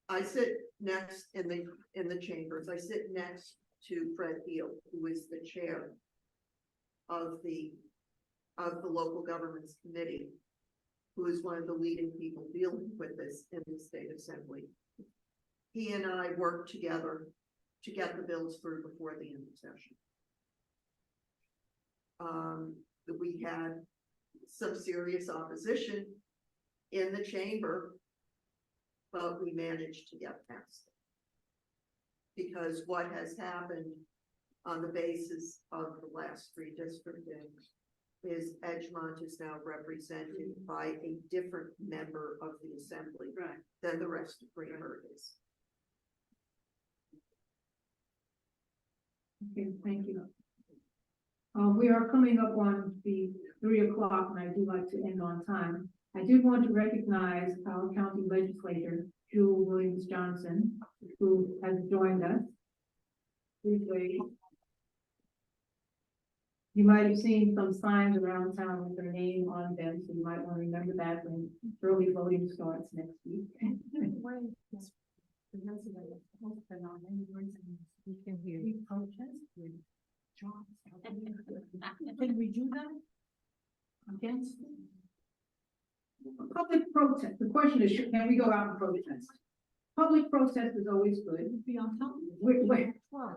I sit next in the chambers. I sit next to Fred Hill, who is the chair of the local governments committee, who is one of the leading people dealing with this in the state assembly. He and I worked together to get the bills through before the end of session. We had some serious opposition in the chamber, but we managed to get past it. Because what has happened on the basis of the last three districting is Edgemont is now represented by a different member of the assembly than the rest of Greenburgh is. Okay, thank you. We are coming up on the 3 o'clock, and I do like to end on time. I do want to recognize our county legislator, Jewel Williams Johnson, who has joined us. Please wave. You might have seen some signs around town with her name on them, so you might want to remember that when early voting starts next week. Can we do that? Against Public protest. The question is, can we go out and protest? Public protest is always good. be on top?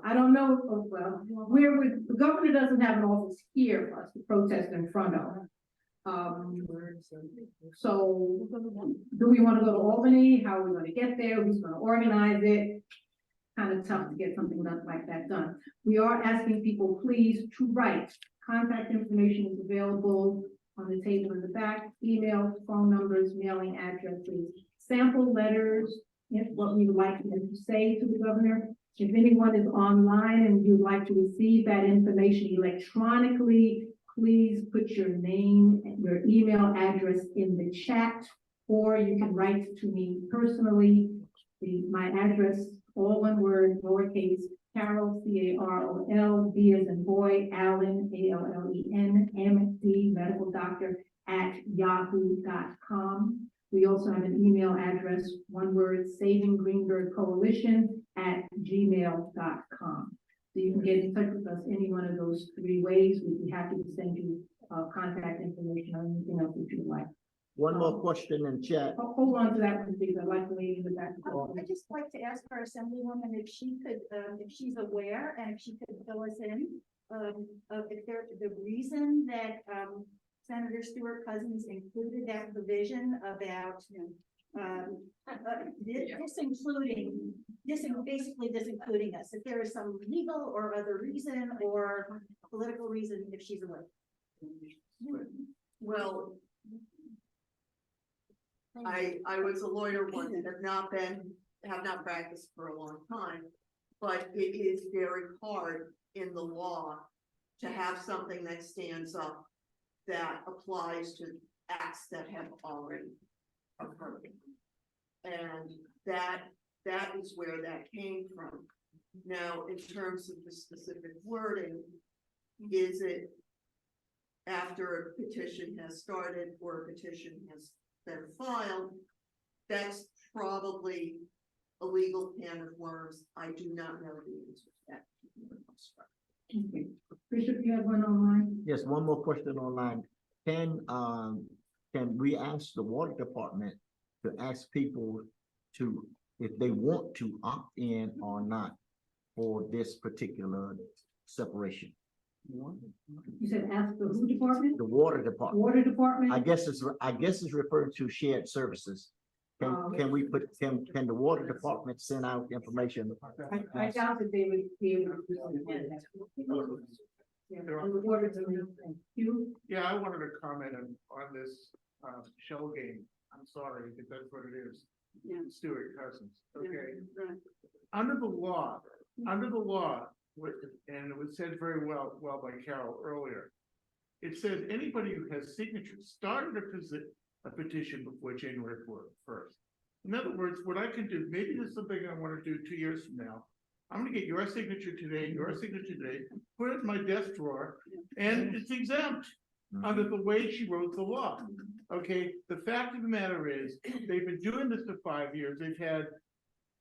I don't know. Well, the governor doesn't have an office here for us to protest in front of. So do we want to go to Albany? How are we going to get there? Who's going to organize it? Kind of tough to get something like that done. We are asking people, please, to write. Contact information is available on the table in the back, email, phone numbers, mailing addresses, sample letters, what we would like them to say to the governor. If anyone is online and you'd like to receive that information electronically, please put your name and your email address in the chat, or you can write to me personally. My address, all one word, lowercase, Carol, C-A-R-O-L, B as in boy, Allen, A-L-L-E-N, M-D, medical doctor, @yahoo.com. We also have an email address, one word, Saving Greenburgh Coalition @gmail.com. So you can get in touch with us any one of those three ways. We'd be happy to send you contact information or anything else that you'd like. One more question in chat. Hold on to that one, please. I'd like to lady in the back. I'd just like to ask our Assemblywoman if she could, if she's aware and if she could fill us in, if there, the reason that, Senator Stewart Cousins included that provision about, basically disincluding us, if there is some legal or other reason or political reason, if she's aware. Well, I was a lawyer once, have not practiced for a long time, but it is very hard in the law to have something that stands up that applies to acts that have already occurred. And that is where that came from. Now, in terms of the specific wording, is it after a petition has started or a petition has been filed? That's probably a legal can of worms. I do not know the answer to that. Okay. Bishop, you have one online? Yes, one more question online. Can we ask the water department to ask people to, if they want to opt in or not for this particular separation? You said ask the who department? The water department. Water department? I guess it's referred to shared services. Can we put, can the water department send out information? I doubt that they would be able to do that. Yeah, They're and the order to thank you. Yeah, I wanted to comment on this, shell game. I'm sorry, if that's what it is. Yeah. Stuart Cousins, okay? Right. Under the law, and it was said very well by Carol earlier. It says anybody who has signatures started a petition before January 1st. In other words, what I can do, maybe there's something I want to do 2 years from now. I'm gonna get your signature today, put it in my desk drawer, and it's exempt under the way she wrote the law. Okay, the fact of the matter is, they've been doing this for 5 years. They've had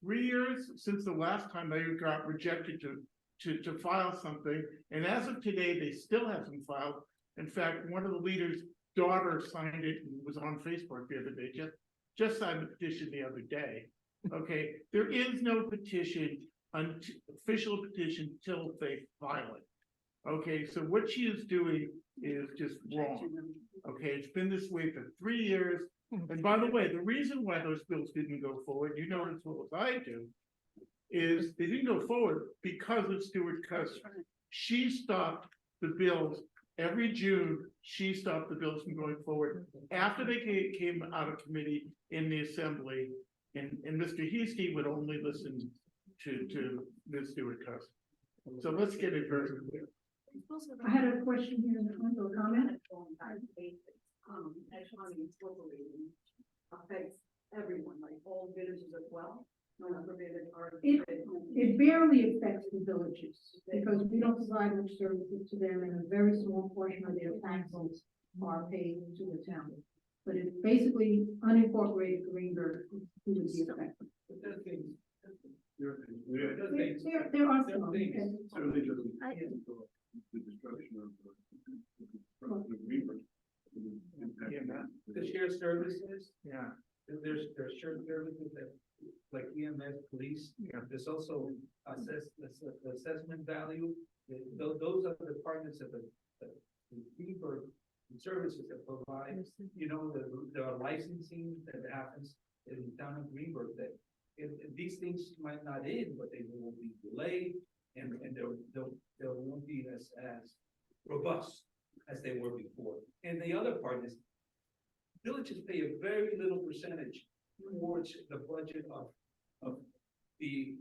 3 years since the last time they got rejected to file something. And as of today, they still haven't filed. In fact, one of the leaders' daughter signed it and was on Facebook the other day, just signed the petition the other day. Okay, there is no petition, official petition till they file it. Okay, so what she is doing is just wrong. Okay, it's been this way for 3 years. And by the way, the reason why those bills didn't go forward, you know as well as I do, is they didn't go forward because of Stuart Cousins. She stopped the bills every June. She stopped the bills from going forward after they came out of committee in the assembly. And Mr. Heasty would only listen to Ms. Stuart Cousins. So let's get it very clear. I had a question here in the front, or a comment. Affects everyone, like all villages as well. It barely affects the villages, because we don't provide much services to them, and a very small portion of their taxes are paid to the town. But it's basically unincorporated Greenburgh who would be affected. There are some. Okay. Certainly doesn't the destruction of Greenburgh. The shared services, Yeah. there's shared services that, like EMS, police. Yeah. There's also the assessment value. Those are the departments of the Greenburgh services that provide, you know, the licensing that happens in down in Greenburgh, that these things might not end, but they will be delayed, and they won't be as robust as they were before. And the other part is villages pay a very little percentage towards the budget of the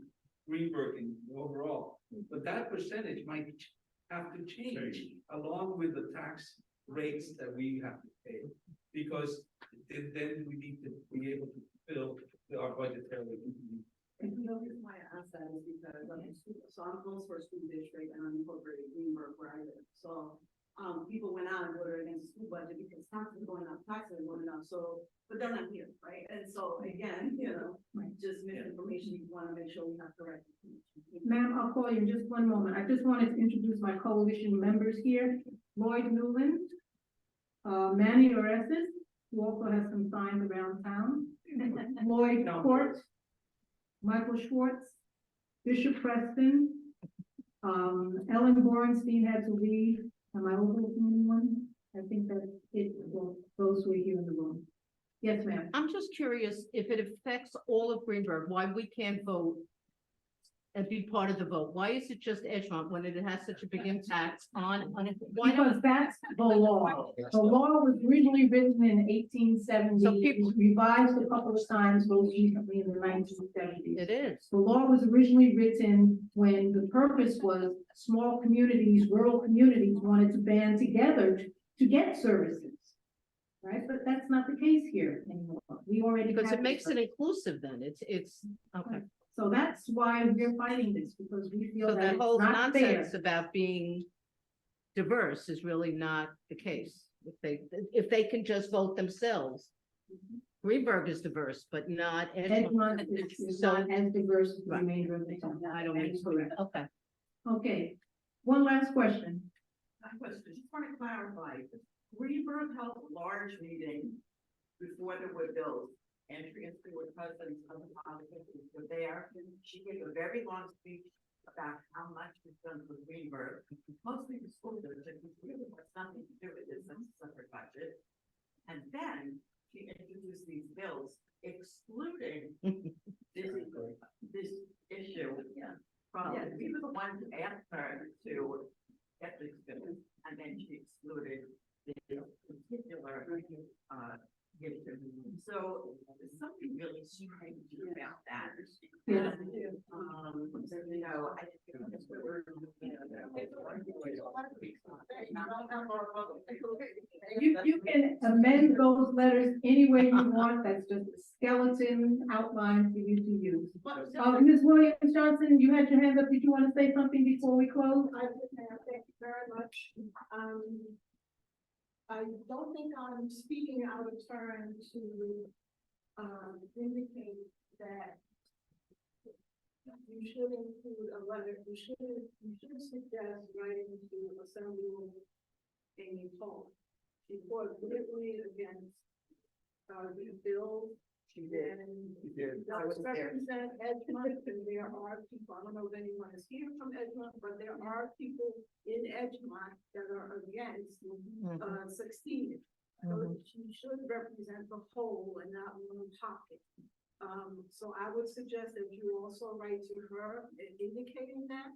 Greenburgh overall. But that percentage might have to change along with the tax rates that we have to pay, because then we need to be able to fill our budgetary. And the reason why I asked that is because so I'm close for a school district and unincorporated Greenburgh where I live. So people went out and voted against the school budget because taxes are going up, taxes are going up. So, but they're not here, right? And so again, you know, just misinformation, you want to make sure we have correct information. Ma'am, I'll call you in just one moment. I just wanted to introduce my coalition members here. Lloyd Newland, Manny Oresis, who also has some signs around town. Lloyd Court, Michael Schwartz, Bishop Preston, Ellen Borenstein had to leave. Am I overlooking anyone? I think that's it, for those who are here in the room. Yes, ma'am. I'm just curious if it affects all of Greenburgh, why we can't vote and be part of the vote. Why is it just Edgemont when it has such a big impact on why Because not? that's the law. The law was originally written in 1870. So It people- was revised a couple of times, most recently in the 1970s. It is. The law was originally written when the purpose was small communities, rural communities wanted to band together to get services. Right, but that's not the case here anymore. We already. Because have it makes this. it inclusive then. It's, okay. So that's why we're fighting this, because we feel So that that it's whole not fair. nonsense about being diverse is really not the case. If they can just vote themselves. Greenburgh is diverse, but not Edgemont Edgemont. is So, not as diverse as the Right. remainder of the town. I don't That mean is to, correct. okay. Okay, one last question. My question, just want to clarify, Greenburgh held a large meeting before there were bills. Andrea and Stuart Cousins of the politicians were there. She gave a very long speech about how much was done for Greenburgh, mostly the school district, which really has nothing to do with this, that's a separate budget. And then she introduced these bills excluding this issue from, we were the ones who asked her to get these bills. particular, so something really strange about that. Yeah. And, you know, I think that's what we're. You can amend those letters any way you want, that's just a skeleton outline for you to use. Ms. Williams Johnson, you had your hand up, did you want to say something before we close? Thank you very much. I don't think I'm speaking out of turn to, indicate that you should include a letter, you should suggest writing to Assemblywoman Amy Paul. She fought literally against, the bill. She did. And She did. I does was there. represent Edgemont, and there are people, I don't know if anyone is here from Edgemont, but there are people in Edgemont that are against, succeeding. So she should represent the whole and not one pocket. So I would suggest that you also write to her indicating that.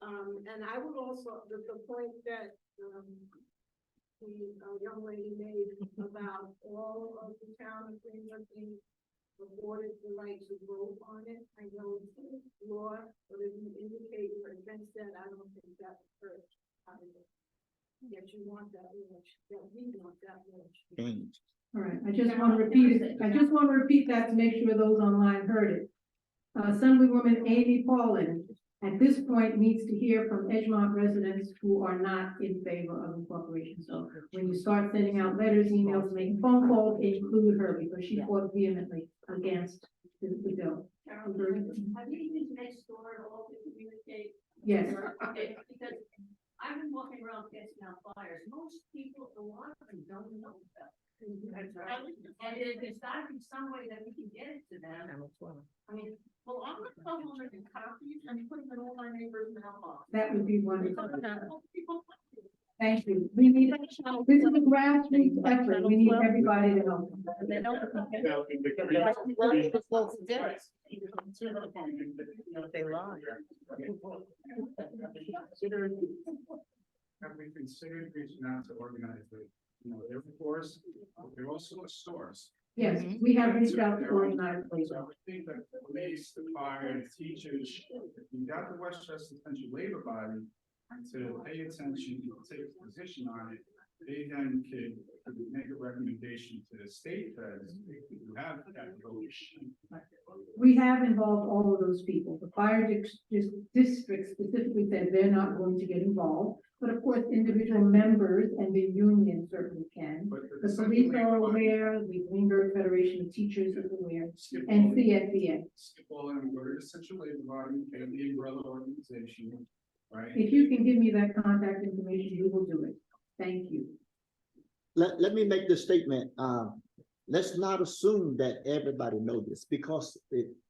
And I would also, the point that, the young lady made about all of the town of Greenburgh being afforded the right to vote on it. I know it's law, but if you indicate you're against that, I don't think that hurts. Yet you want that much, that we want that much. All right, I just want to repeat it, I just want to repeat that to make sure those online heard it. Assemblywoman Amy Paulin, at this point, needs to hear from Edgemont residents who are not in favor of incorporation. So when you start sending out letters, emails, making phone calls, include her, because she fought vehemently against the bill. Have you used Nextdoor at all to communicate? Yes. Okay, because I've been walking around passing out flyers. Most people, a lot of them don't know about it. That's right. And there's gotta be some way that we can get it to them. I mean, well, I'm gonna come home and copies and put them in all my neighbors' mailbox. That would be wonderful. Thank you. We need, this is a grassroots effort. We need everybody to help. They don't. They lie. Have we considered reaching out to organize the, they're force, they're also stores. Yes, we have reached out to organize. So I would think that the police, the fire, the teachers, you got the Westchester Central Labor Body to pay attention, take a position on it. They then could make a recommendation to the state feds who have that vote. We have involved all of those people. The fire district specifically said they're not going to get involved. But of course, individual members and the union certainly can. The police are aware, the Greenburgh Federation of Teachers is aware, and CSEA. Skip all and go to the Central Labor Body, pay the umbrella organization, right? If you can give me that contact information, we will do it. Thank you. Let me make this statement. Let's not assume that everybody knows this, because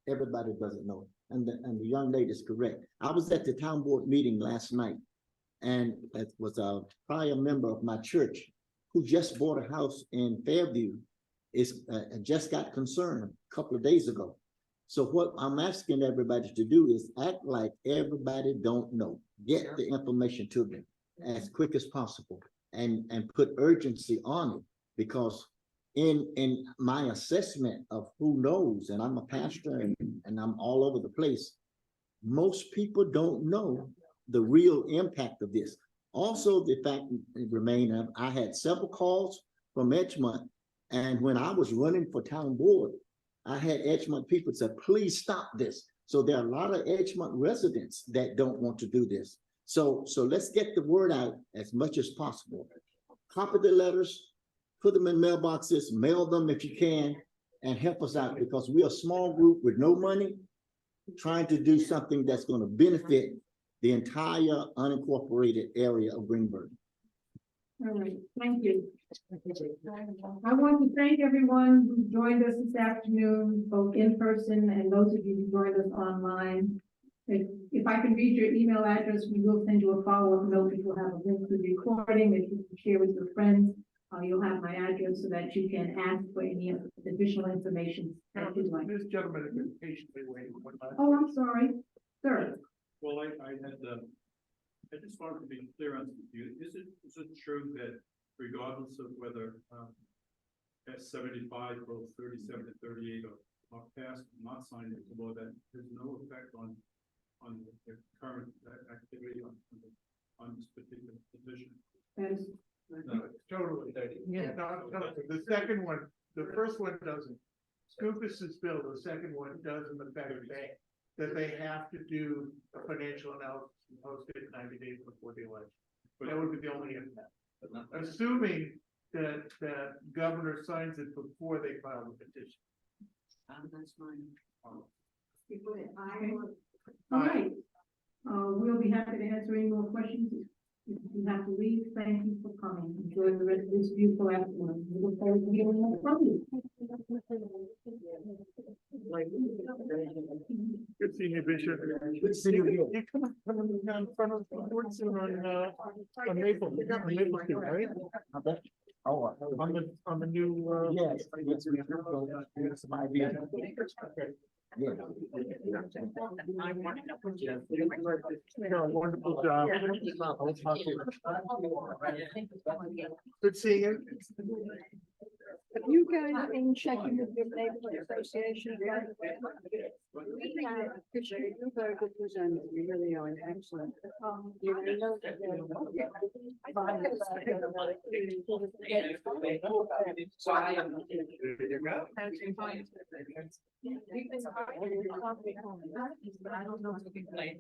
everybody doesn't know it. And the young lady is correct. I was at the town board meeting last night, and it was a prior member of my church who just bought a house in Fairview, just got concerned a couple of days ago. So what I'm asking everybody to do is act like everybody don't know. Get the information to them as quick as possible, and put urgency on it, because in my assessment of who knows, and I'm a pastor and I'm all over the place, most people don't know the real impact of this. Also, the fact remains, I had several calls from Edgemont, and when I was running for town board, I had Edgemont people say, please stop this. So there are a lot of Edgemont residents that don't want to do this. So let's get the word out as much as possible. Copy the letters, put them in mailboxes, mail them if you can, and help us out, because we're a small group with no money trying to do something that's going to benefit the entire unincorporated area of Greenburgh. All right, thank you. I want to thank everyone who joined us this afternoon, both in person and those of you who joined us online. If I can read your email address, we will send you a follow-up note. We will have a link to the recording that you can share with your friends. You'll have my address so that you can ask for any additional information that you'd like. This gentleman has been patiently waiting. Oh, I'm sorry, sir. Well, I just wanted to be clear on something. Is it true that regardless of whether, S 75, both 37 and 38 are passed, not signed into law, that there's no effect on the current activity on this particular petition. That is, No, it's totally. Yeah. No, the second one, the first one doesn't. Scoopus's bill, the second one doesn't affect that they have to do a financial analysis and post it 90 days before the election. But that would be the only impact. Assuming that governor signs it before they file the petition. That's fine. all right. We'll be happy to answer any more questions. If you have to leave, thank you for coming. Enjoy the rest of this beautiful afternoon. We look forward to hearing more from you. Good seeing you, Bishop. Good seeing you again. You come down in front of the board soon on Maple Street, right? Oh, On the new, yes. Yes, my idea. Yeah. Wonderful job. Good seeing you. Have you guys been checking with your neighborhood association? You're very good presenters, you really are excellent. You know that but I don't know if you can play.